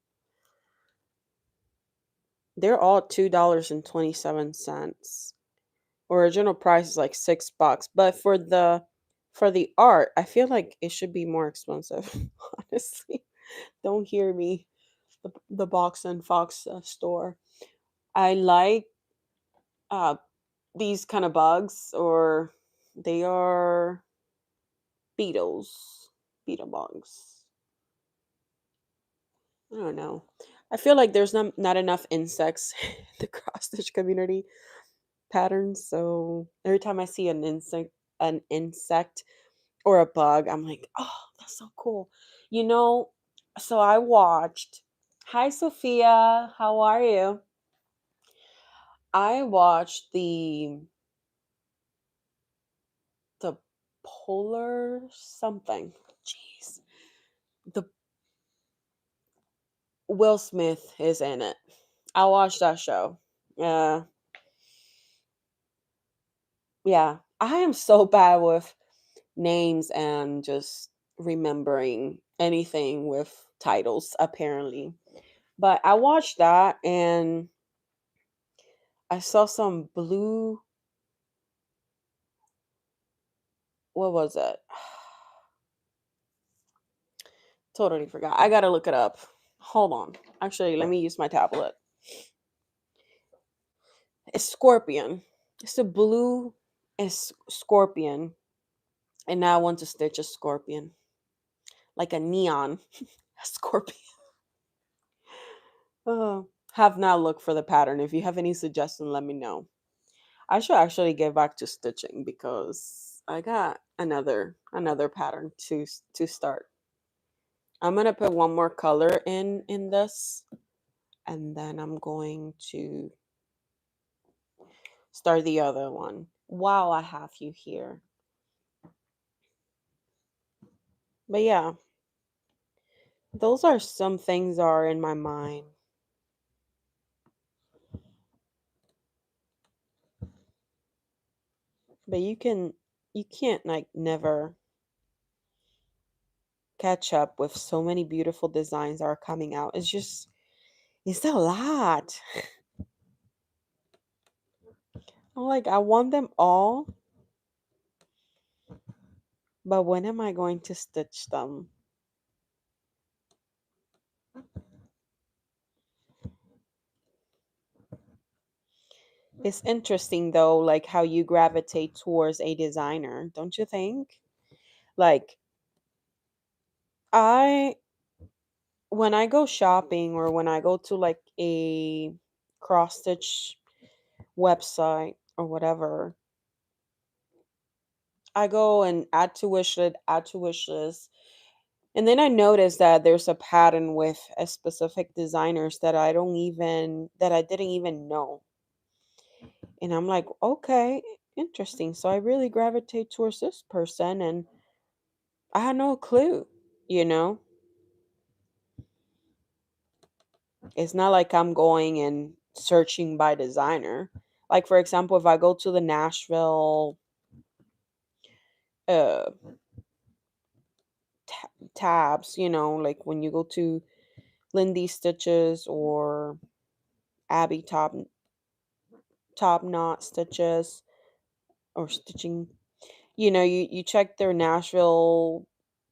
They're all $2.27. Original price is like $6, but for the art, I feel like it should be more expensive. Honestly, don't hear me. The Box and Fox store. I like uh these kind of bugs, or they are beetles, beetle bugs. I don't know. I feel like there's not enough insects in the cross stitch community patterns. So every time I see an insect or a bug, I'm like, oh, that's so cool. You know, so I watched. Hi, Sophia. How are you? I watched the polar something. Jeez, the Will Smith is in it. I watched that show. Yeah, yeah. I am so bad with. names and just remembering anything with titles, apparently. But I watched that and I saw some blue. What was it? Totally forgot. I gotta look it up. Hold on. Actually, let me use my tablet. It's scorpion. It's a blue scorpion. And now I want to stitch a scorpion. Like a neon scorpion. Oh, have not looked for the pattern. If you have any suggestion, let me know. I should actually get back to stitching because I got another pattern to start. I'm gonna put one more color in this, and then I'm going to start the other one while I have you here. But yeah, those are some things are in my mind. But you can't like never catch up with so many beautiful designs that are coming out. It's a lot. I'm like I want them all, but when am I going to stitch them? It's interesting though, like how you gravitate towards a designer, don't you think? Like I when I go shopping or when I go to like a cross stitch website or whatever, I go and add to wish list. And then I notice that there's a pattern with a specific designers that I didn't even know. And I'm like, okay, interesting. So I really gravitate towards this person and I had no clue, you know? It's not like I'm going and searching by designer. Like for example, if I go to the Nashville uh tabs, like when you go to Lindy Stitches or Abby Top Knot Stitches or Stitching, you check their Nashville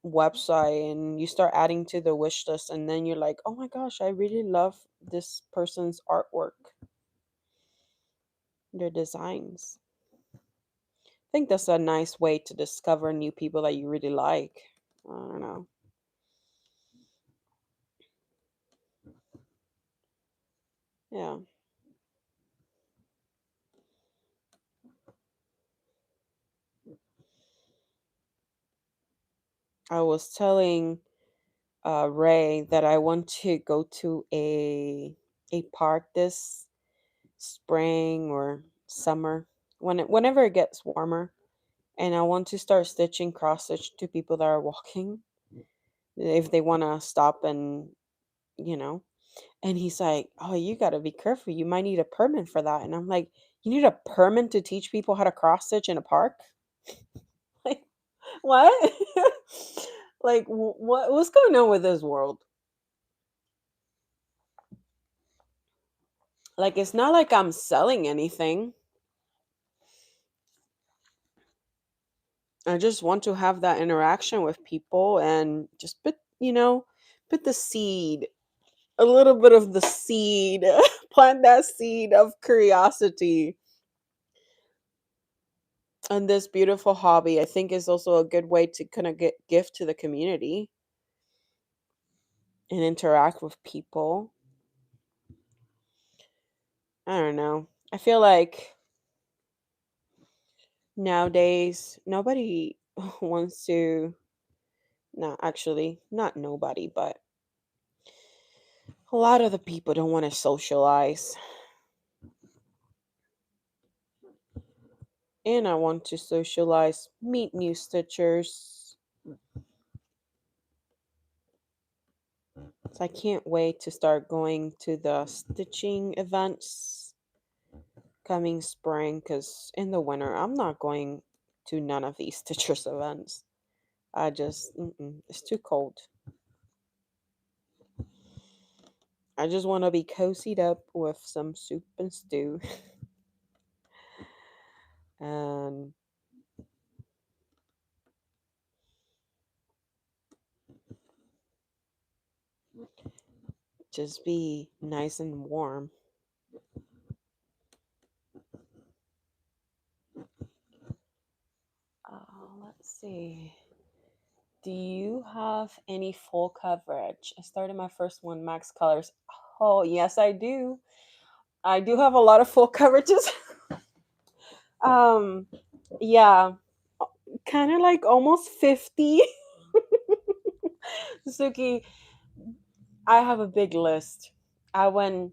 website and you start adding to the wish list and then you're like, oh my gosh, I really love this person's artwork, their designs. I think that's a nice way to discover new people that you really like. I don't know. Yeah. I was telling Ray that I want to go to a park this spring or summer whenever it gets warmer, and I want to start stitching cross stitch to people that are walking if they want to stop and you know. And he's like, "Oh, you got to be careful. You might need a permit for that." And I'm like, "You need a permit to teach people how to cross stitch in a park?" Like, what? Like, what's going on with this world? Like, it's not like I'm selling anything. I just want to have that interaction with people and just put the seed, a little bit of the seed, plant that seed of curiosity. And this beautiful hobby, I think, is also a good way to kind of get gift to the community and interact with people. I don't know. I feel like nowadays nobody wants to, no, actually, not nobody, but a lot of the people don't want to socialize. And I want to socialize, meet new stitchers. So I can't wait to start going to the stitching events coming spring because in the winter I'm not going. to none of these Stitchers events. I just, it's too cold. I just want to be cozied up with some soup and stew and just be nice and warm. Let's see. Do you have any full coverage? I started my first one, Max Colors. Oh, yes, I do. I do have a lot of full coverages. um, yeah, kind of like almost 50. Suki, I have a big list. I went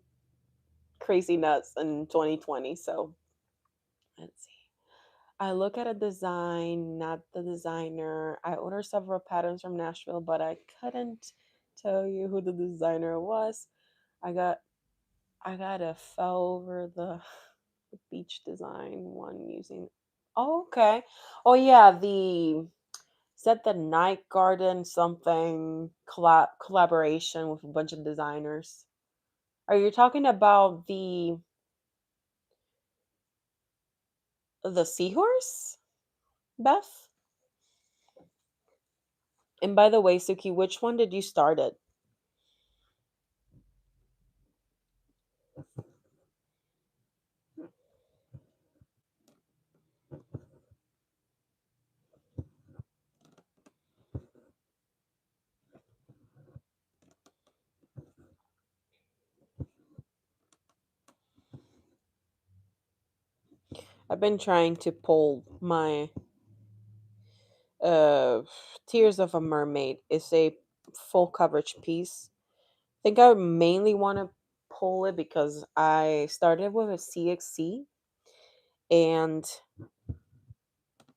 crazy nuts in 2020, so let's see. I look at a design, not the designer. I ordered several patterns from Nashville, but I couldn't tell you who the designer was. I got I got a fell over the beach design one using. Oh, okay. Oh yeah, the is that the Night Garden something collaboration with a bunch of designers? Are you talking about the seahorse, Beth? And by the way, Suki, which one did you start it? I've been trying to pull my uh Tears of a Mermaid. It's a full coverage piece. I think I mainly want to pull it because I started with a CXC and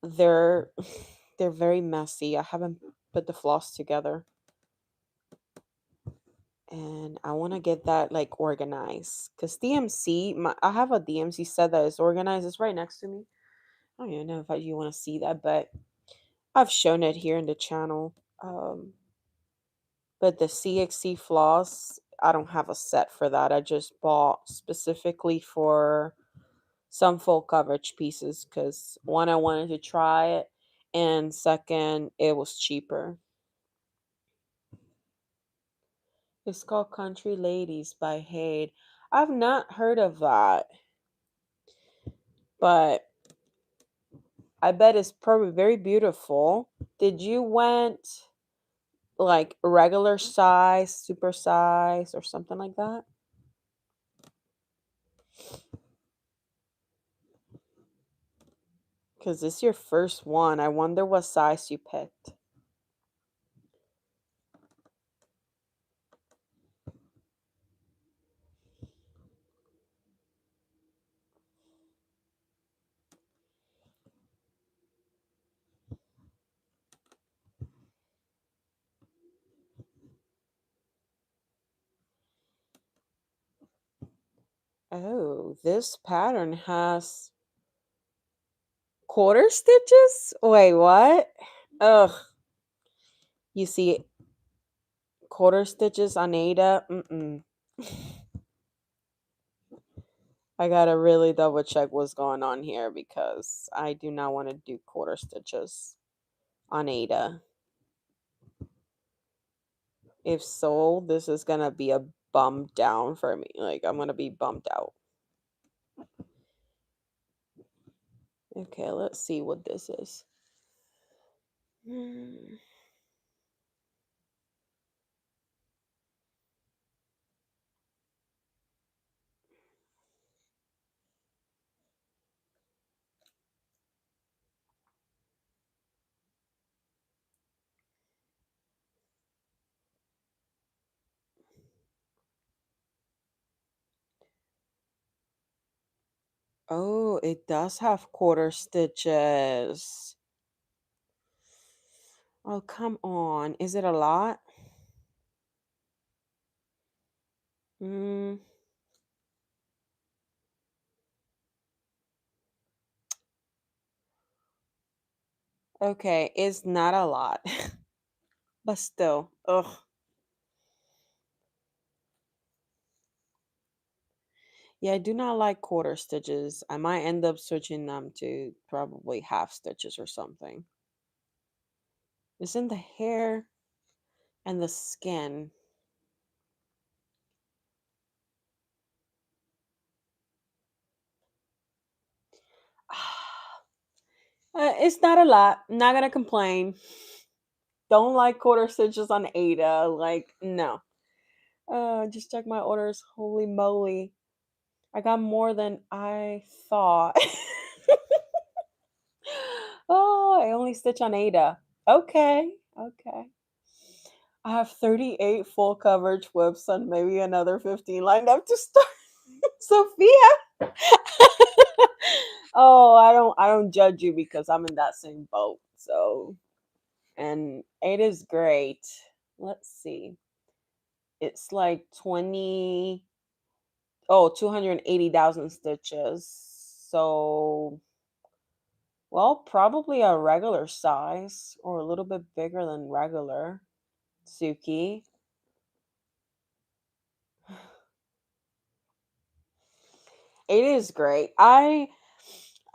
they're they're very messy. I haven't put the floss together and I want to get that like organized cuz I have a DMC set that is organized. It's right next to me. I don't even know if you want to see that, but I've shown it here in the channel. But the CXC floss, I don't have a set for that. I just bought specifically for some full coverage pieces because one, I wanted to try it, and second, it was cheaper. It's called Country Ladies by Hade. I've not heard of that, but I bet it's probably very beautiful. Did you went like regular size, super size, or something like that? Because this is your first one. I wonder what size you picked. Oh, this pattern has quarter stitches? Wait, what? Ugh. You see quarter stitches on Ada? Mm-mm. I gotta really double check what's going on here because I do not want to do quarter stitches on Ada. If so, this is gonna be a bum down for me. Like, I'm gonna be bummed out. Okay, let's see what this is. Hmm. Oh, it does have quarter stitches. Oh, come on. Is it a lot? Mm, Okay, it's not a lot, but still, ugh. Yeah, I do not like quarter stitches. I might end up switching them to probably half stitches or something. It's in the hair and the skin. It's not a lot. Not gonna complain. Don't like quarter stitches on Ada. Like, no. Just check my orders. Holy moly. I got more than I thought. Oh, I only stitch on Ada. Okay. Okay. I have 38 full coverage whips and maybe another 15 lined up to start. Sophia. Oh, I don't judge you because I'm in that same boat. So, and it is great. Let's see. It's like 280,000 stitches. So, well, probably a regular size or a little bit bigger than regular. Suki. It is great.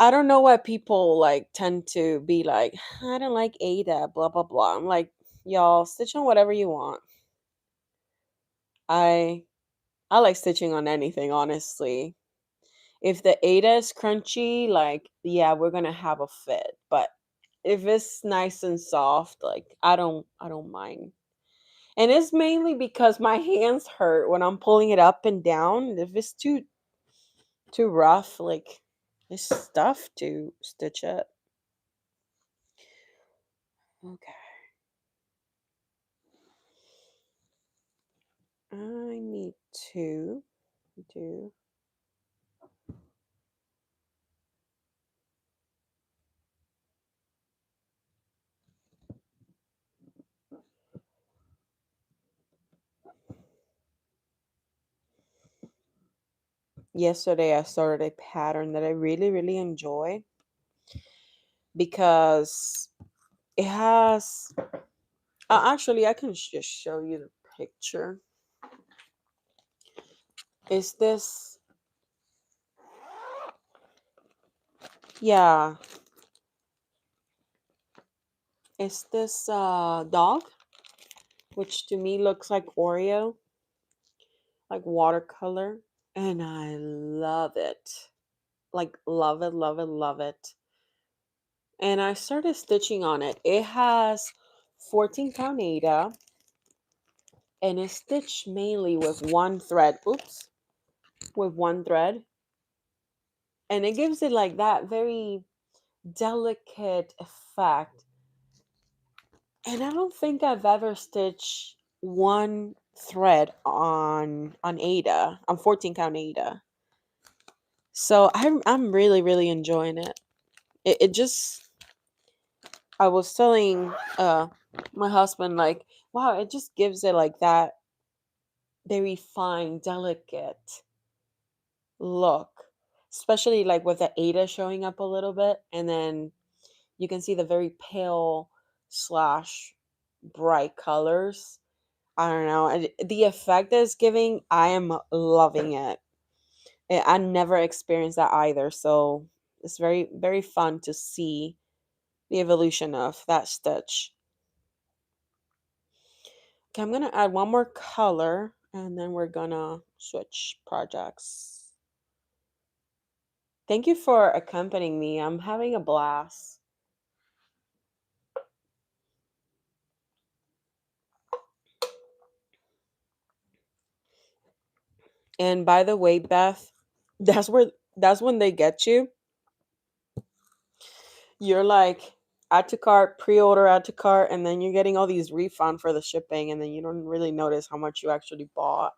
I don't know why people like tend to be like, I don't like Ada, blah blah blah. I'm like, y'all stitch on whatever you want. I I like stitching on anything, honestly. If the Ada is crunchy, like, yeah, we're gonna have a fit. But if it's nice and soft, like I don't mind. And it's mainly because my hands hurt when I'm pulling it up and down. If it's too rough, like it's tough to stitch it. Okay. I need to do yesterday I started a pattern that I really, really enjoy because it has actually I can just show you the picture. Is this yeah, is this dog, which to me looks like Oreo, like watercolor, and I love it. Like love it, love it, love it. And I started stitching on it. It has 14 count Ada and it's stitched mainly with one thread. Oops, with one thread. And it gives it like that very delicate effect. And I don't think I've ever stitched one thread on Ada, on 14 count Ada. So I'm really, really enjoying it. It just I was telling my husband like, wow, it just gives it like that very fine, delicate look, especially like with the Ada showing up a little bit, and then you can see the very pale slash bright colors. I don't know, the effect that it's giving. I am loving it. I never experienced that either, so it's very, very fun to see the evolution of that stitch. Okay, I'm gonna add one more color and then we're gonna switch projects. Thank you for accompanying me. I'm having a blast. And by the way, Beth, that's when they get you. You're like add to cart, pre-order, add to cart, and then you're getting all these refund for the shipping, and then you don't really notice how much you actually bought.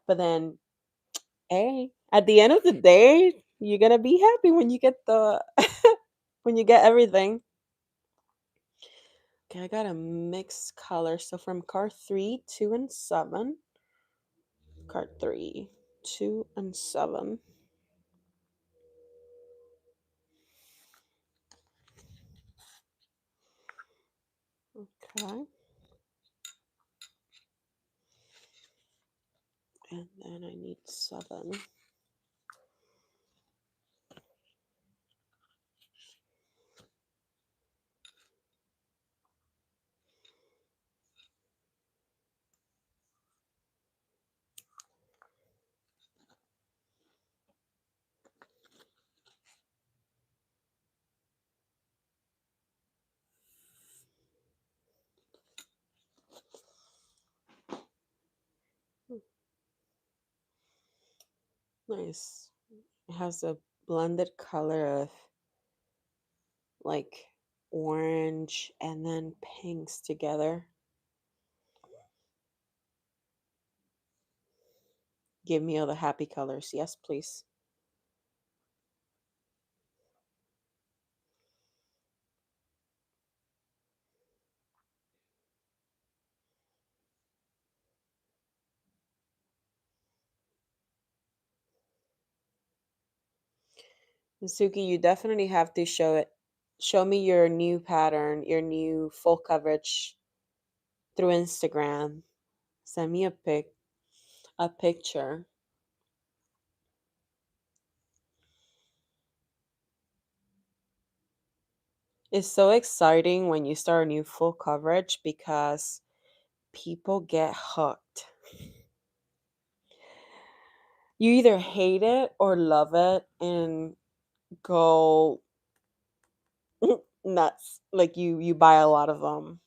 But then, hey, at the end of the day, you're gonna be happy when you get the when you get everything. Okay, I got a mixed color. So from card 3, 2, and 7. Card 3, 2, and 7. Okay. And then I need 7. Nice. It has a blended color of like orange and then pinks together. Give me all the happy colors. Yes, please. Suki, you definitely have to show it. Show me your new pattern, your new full coverage through Instagram. Send me a picture. It's so exciting when you start a new full coverage because people get hooked. You either hate it or love it and go nuts. Like you buy a lot of them.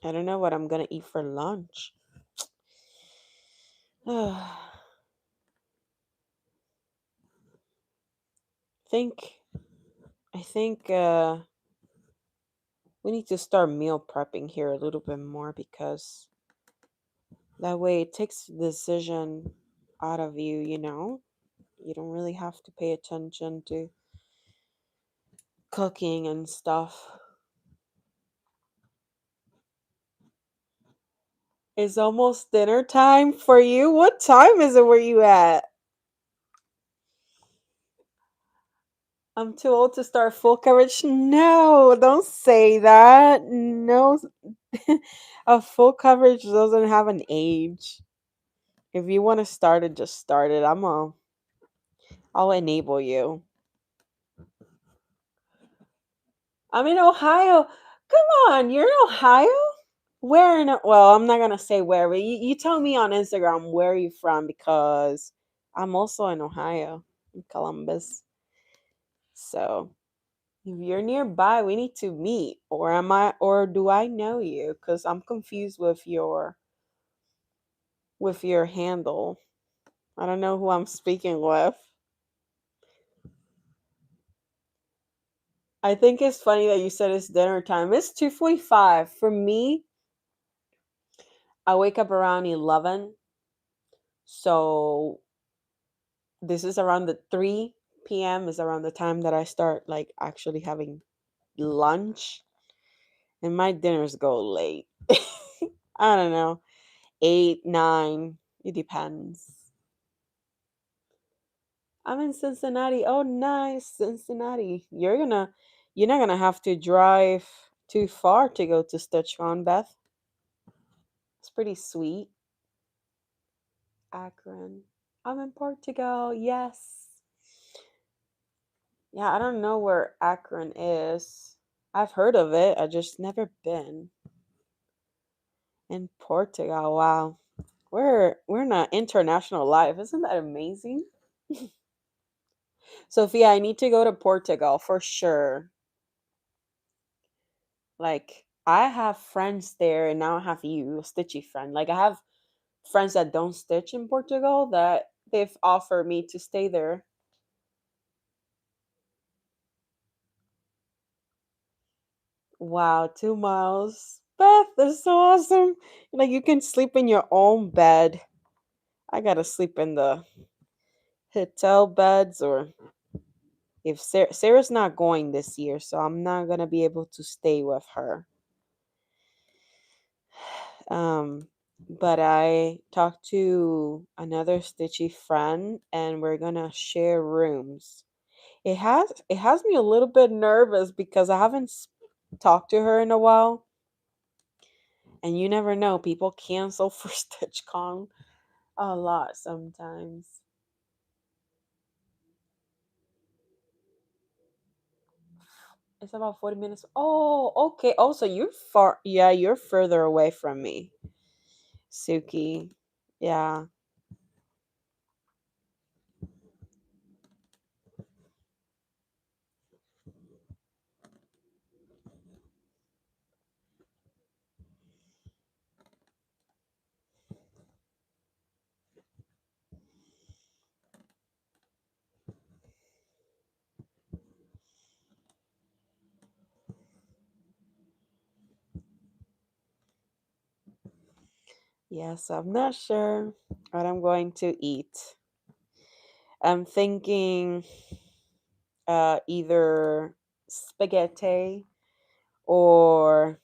I don't know what I'm gonna eat for lunch. think I think we need to start meal prepping here a little bit more because that way it takes the decision out of you, you know? You don't really have to pay attention to cooking and stuff. It's almost dinner time for you. What time is it where you at? I'm too old to start full coverage. No, don't say that. No, a full coverage doesn't have an age. If you want to start it, just start it. I'll enable you. I'm in Ohio. Come on, you're in Ohio? Where in? Well, I'm not gonna say where, but you tell me on Instagram where are you from because I'm also in Ohio, in Columbus. So if you're nearby, we need to meet. Or am I? Or do I know you? Because I'm confused with your handle. I don't know who I'm speaking with. I think it's funny that you said it's dinner time. It's 2:45 for me. I wake up around 11, so this is around the 3 p.m. is around the time that I start like actually having lunch, and my dinners go late. I don't know, 8, 9. It depends. I'm in Cincinnati. Oh, nice, Cincinnati. You're not gonna have to drive too far to go to StitchCon, Beth. It's pretty sweet. Akron. I'm in Portugal. Yes. Yeah, I don't know where Akron is. I've heard of it. I just never been in Portugal. Wow. We're in an international life. Isn't that amazing? Sophia, I need to go to Portugal for sure. Like I have friends there and now I have you, a stitchy friend. Like I have friends that don't stitch in Portugal that they've offered me to stay there. Wow, 2 miles. Beth, that's so awesome. Like you can sleep in your own bed. I gotta sleep in the hotel beds, or if Sarah's not going this year, so I'm not gonna be able to stay with her. Um, but I talked to another stitchy friend, and we're gonna share rooms. It has me a little bit nervous because I haven't talked to her in a while, and you never know, people cancel for StitchCon a lot sometimes. It's about 40 minutes. Oh, okay. Oh, so you're far. Yeah, you're further away from me, Suki. Yeah. Yes, I'm not sure what I'm going to eat. I'm thinking either spaghetti or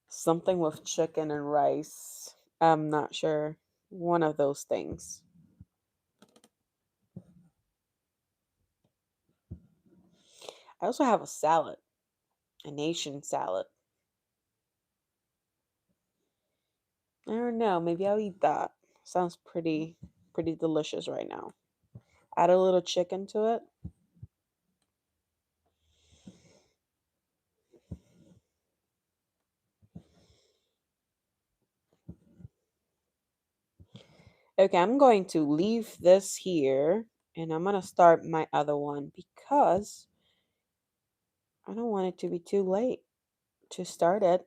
something with chicken and rice. I'm not sure. One of those things. I also have a salad, a nation salad. I don't know. Maybe I'll eat that. Sounds pretty delicious right now. Add a little chicken to it. Okay, I'm going to leave this here and I'm going to start my other one because I don't want it to be too late to start it.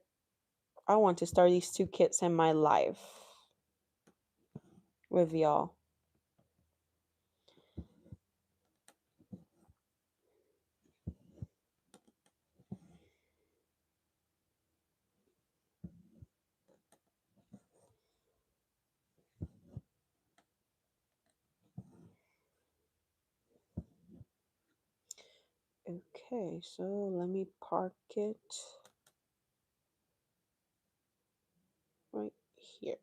I want to start these two kits in my life with y'all. Okay, so let me park it right here.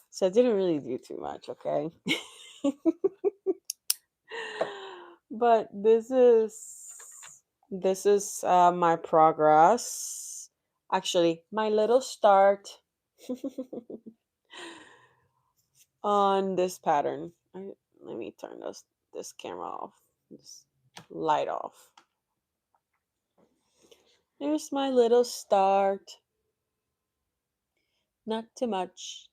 So I didn't really do too much, okay? But this is my progress. Actually, my little start on this pattern. Let me turn this camera off. This light off. There's my little start. Not too much,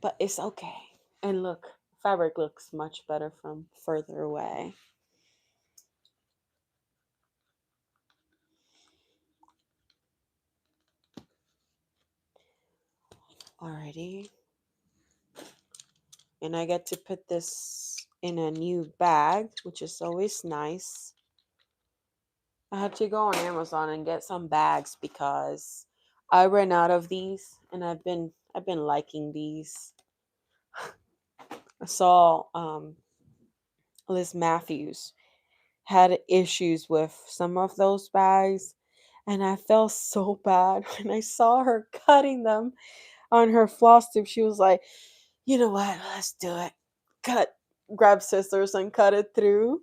but it's okay. And look, fabric looks much better from further away. Alrighty. And I get to put this in a new bag, which is always nice. I had to go on Amazon and get some bags because I ran out of these, and I've been liking these. I saw Liz Matthews had issues with some of those bags, and I felt so bad when I saw her cutting them on her floss tube. She was like, "You know what? Let's do it. Cut, grab scissors and cut it through."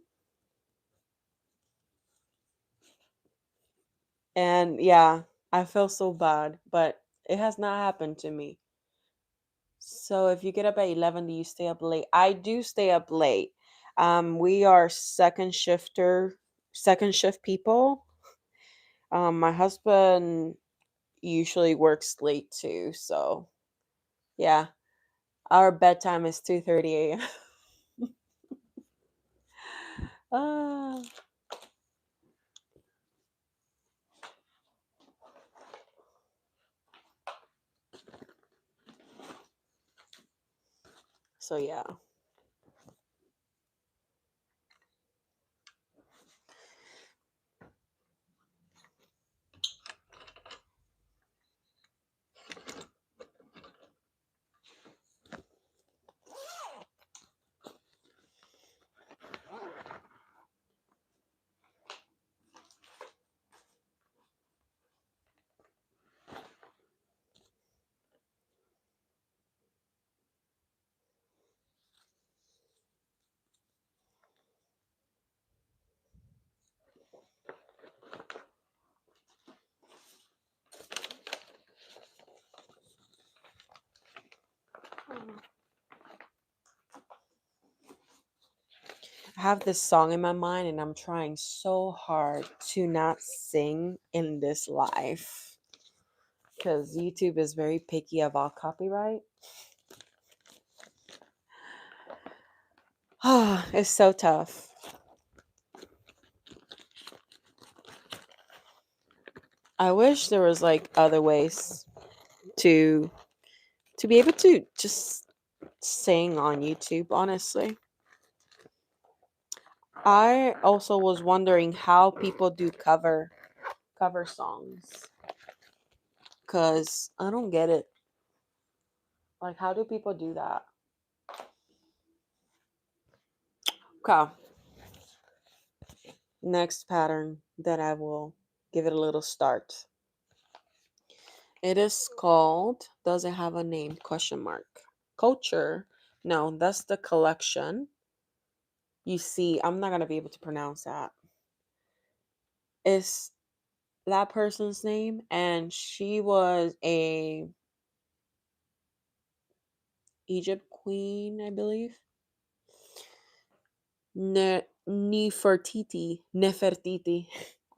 And yeah, I feel so bad, but it has not happened to me. So if you get up at 11, do you stay up late? I do stay up late. We are second shift people. My husband usually works late too, so yeah, our bedtime is 2:30 a.m. Ah, so yeah. I have this song in my mind and I'm trying so hard to not sing in this life because YouTube is very picky about copyright. It's so tough. I wish there was like other ways to be able to just sing on YouTube, honestly. I also was wondering how people do cover songs cuz I don't get it. Like how do people do that? Okay. Next pattern that I will give it a little start. It is called, does it have a name? Question mark. Culture. No, that's the collection. You see, I'm not going to be able to pronounce that. It's that person's name, and she was a Egypt queen, I believe. Nefertiti.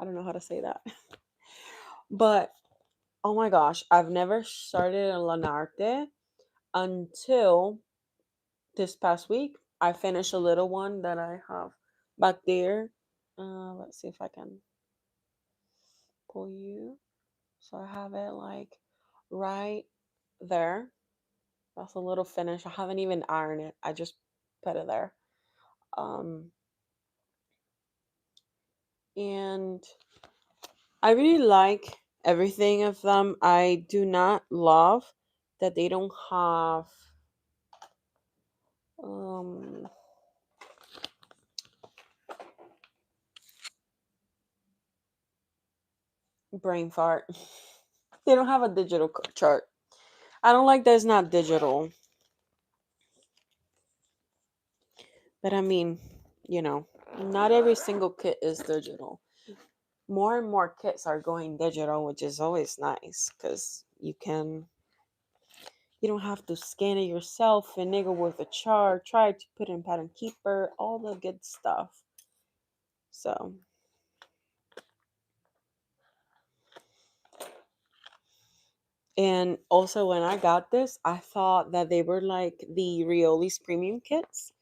I don't know how to say that. But oh my gosh, I've never started a Lanarte until this past week. I finished a little one that I have back there. Let's see if I can pull you. So I have it like right there. That's a little finish. I haven't even ironed it. I just put it there. Um, and I really like everything of them. I do not love that they don't have um brain fart. They don't have a digital chart. I don't like that it's not digital. But I mean, you know, not every single kit is digital. More and more kits are going digital, which is always nice because you don't have to scan it yourself and niggle with a chart, try to put in pattern keeper, all the good stuff. So and also when I got this, I thought that they were like the Rioli's premium kits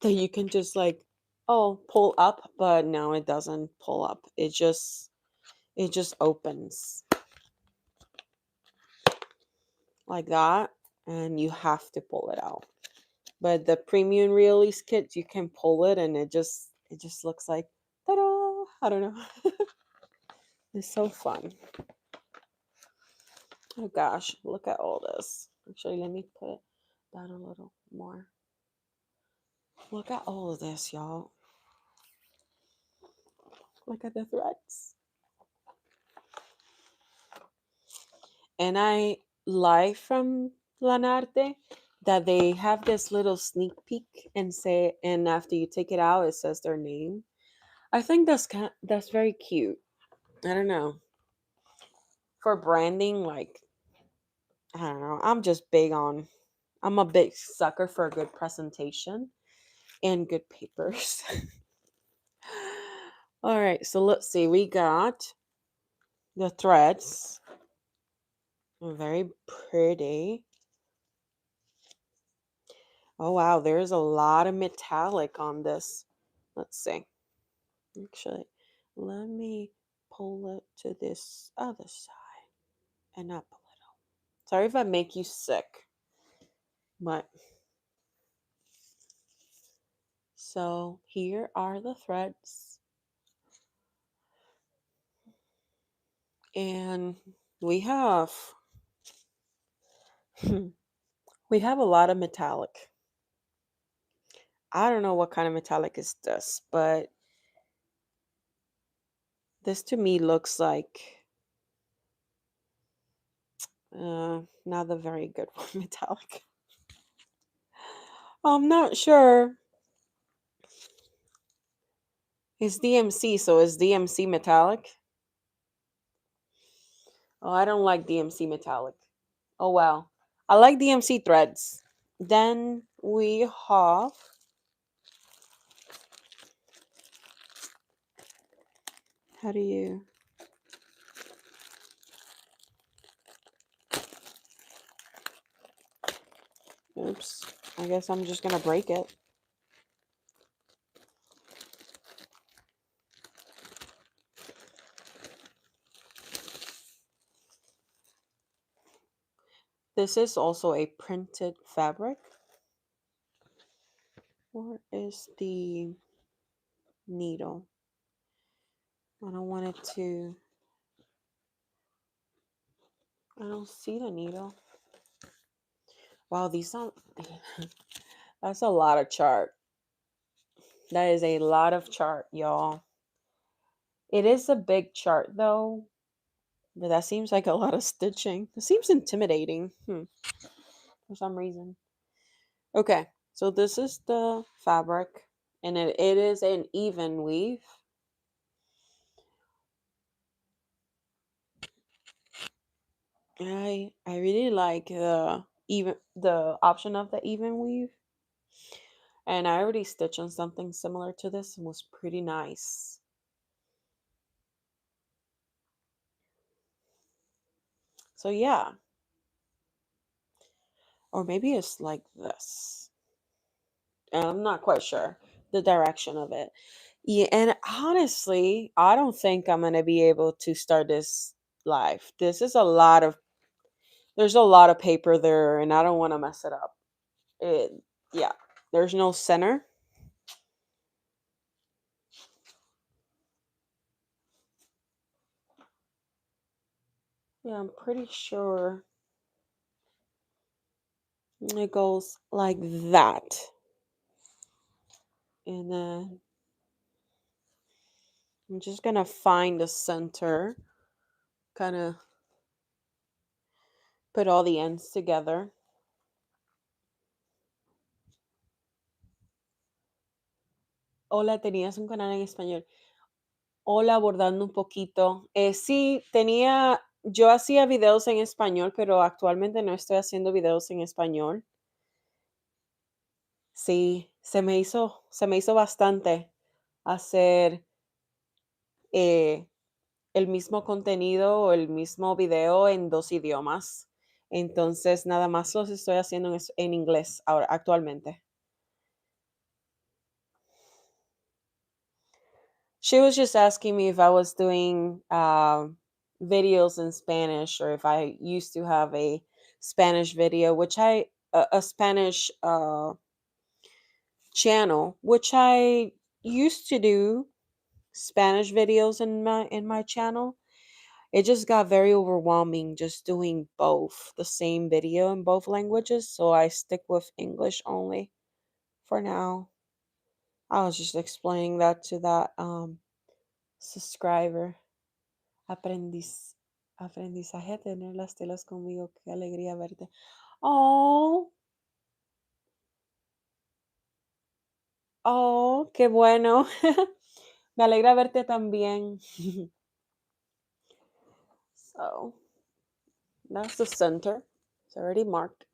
that you can just like pull up, but no, it doesn't pull up. It just opens like that and you have to pull it out. But the premium release kits, you can pull it and it just looks like ta-da! I don't know. It's so fun. Oh gosh, look at all this. Actually, let me put that a little more. Look at all of this, y'all. Look at the threads. And I like from Lanarte that they have this little sneak peek and after you take it out, it says their name. I think that's very cute. I don't know. For branding, like I don't know. I'm a big sucker for a good presentation and good papers. All right, so let's see. We got the threads. Very pretty. Oh wow, there's a lot of metallic on this. Let's see. Actually, let me pull it to this other side and up a little. Sorry if I make you sick, but so here are the threads. And we have we have a lot of metallic. I don't know what kind of metallic is this, but this to me looks like not a very good one metallic. I'm not sure. It's DMC, so is DMC metallic? Oh, I don't like DMC metallic. Oh wow. I like DMC threads. Then we have How do you... Oops. I guess I'm just gonna break it. This is also a printed fabric. Where is the needle? I don't want it to... I don't see the needle. Wow, these don't... That's a lot of chart. That is a lot of chart, y'all. It is a big chart, though. But that seems like a lot of stitching. It seems intimidating. For some reason. Okay, so this is the fabric. And it is an even weave. I really like the option of the even weave. And I already stitched on something similar to this and was pretty nice. So yeah. Or maybe it's like this. I'm not quite sure the direction of it. Yeah, and honestly, I don't think I'm gonna be able to start this live. This is a lot of... there's a lot of paper there, and I don't want to mess it up. Yeah, there's no center. Yeah, I'm pretty sure it goes like that. And then I'm just gonna find the center, kind of put all the ends together. Hola, tenías un canal en español. Hola, bordando un poquito. Sí, yo hacía videos en español, pero actualmente no estoy haciendo videos en español. Sí, se me hizo bastante hacer eh, el mismo contenido o el mismo video en dos idiomas. Entonces, nada más los estoy haciendo en inglés ahora, actualmente. She was just asking me if I was doing videos in Spanish or if I used to have a Spanish video, a Spanish channel, which I used to do Spanish videos in my channel. It just got very overwhelming just doing both the same video in both languages, so I stick with English only for now. I was just explaining that to that subscriber. Aprendizaje a tener las telas conmigo. Qué alegría verte. Oh, oh, qué bueno. Me alegra verte también. So, that's the center. It's already marked.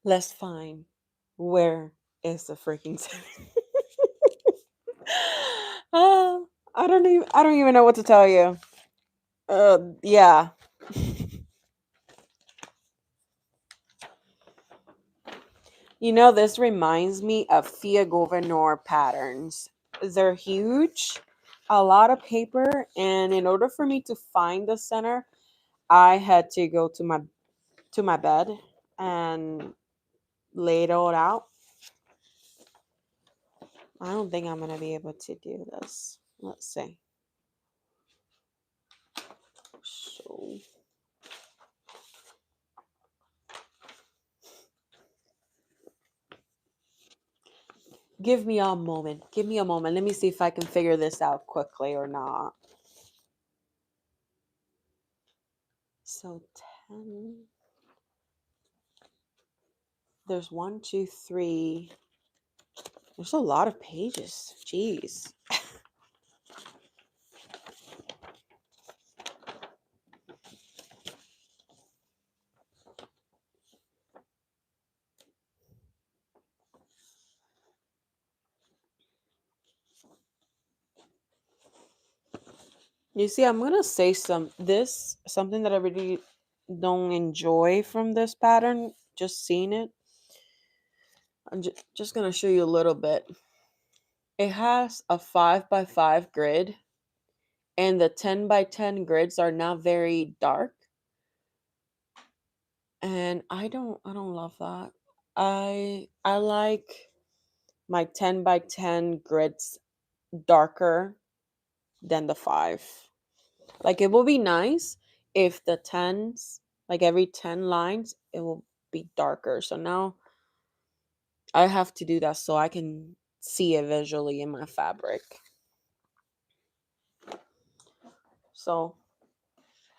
Let's find where is the freaking center. I don't even know what to tell you. Yeah. You know, this reminds me of Fia Governor patterns. They're huge, a lot of paper, and in order for me to find the center, I had to go to my bed and lay it all out. I don't think I'm gonna be able to do this. Let's see. So give me a moment. Give me a moment. Let me see if I can figure this out quickly or not. So 10. There's 1, 2, 3. There's a lot of pages. Jeez. You see, I'm gonna say something that I really don't enjoy from this pattern. Just seeing it, I'm just gonna show you a little bit. It has a 5 by 5 grid, and the 10 by 10 grids are not very dark, and I don't love that. I like my 10 by 10 grids darker than the 5. Like it will be nice if the tens, like every 10 lines, it will be darker. So now I have to do that so I can see it visually in my fabric. So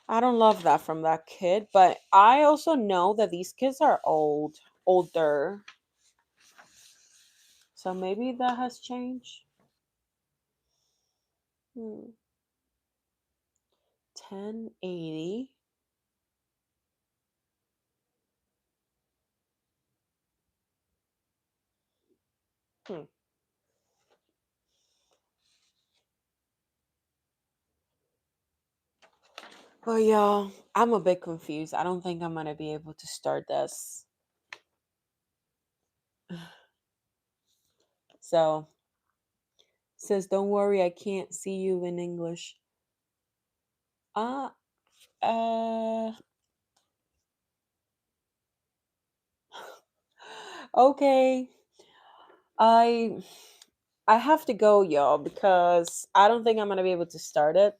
I don't love that from that kid, but I also know that these kids are older. So maybe that has changed. 1080. Hmm. But yeah, I'm a bit confused. I don't think I'm gonna be able to start this. So says, don't worry, I can't see you in English. Uh, uh, okay. I I have to go, y'all, because I don't think I'm gonna be able to start it.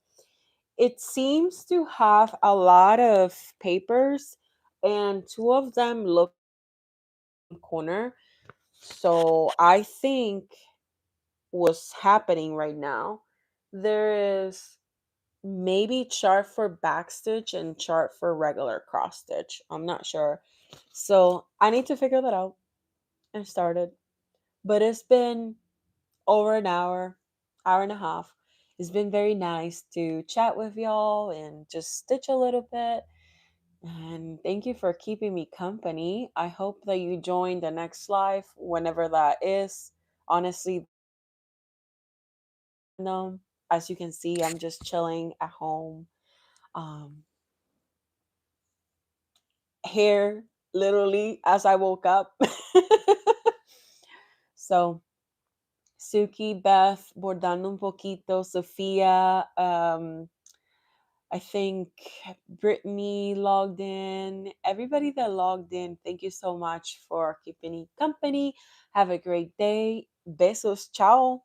It seems to have a lot of papers, and two of them look in the corner. So I think what's happening right now, there is maybe chart for backstitch and chart for regular cross stitch. I'm not sure. So I need to figure that out and start it. But it's been over an hour and a half. It's been very nice to chat with y'all and just stitch a little bit. And thank you for keeping me company. I hope that you join the next live whenever that is. Honestly, no, as you can see, I'm just chilling at home. Um, Here, literally, as I woke up. So, Suki, Beth, bordando un poquito, Sophia, I think Brittany logged in. Everybody that logged in, thank you so much for keeping me company. Have a great day. Besos. Ciao.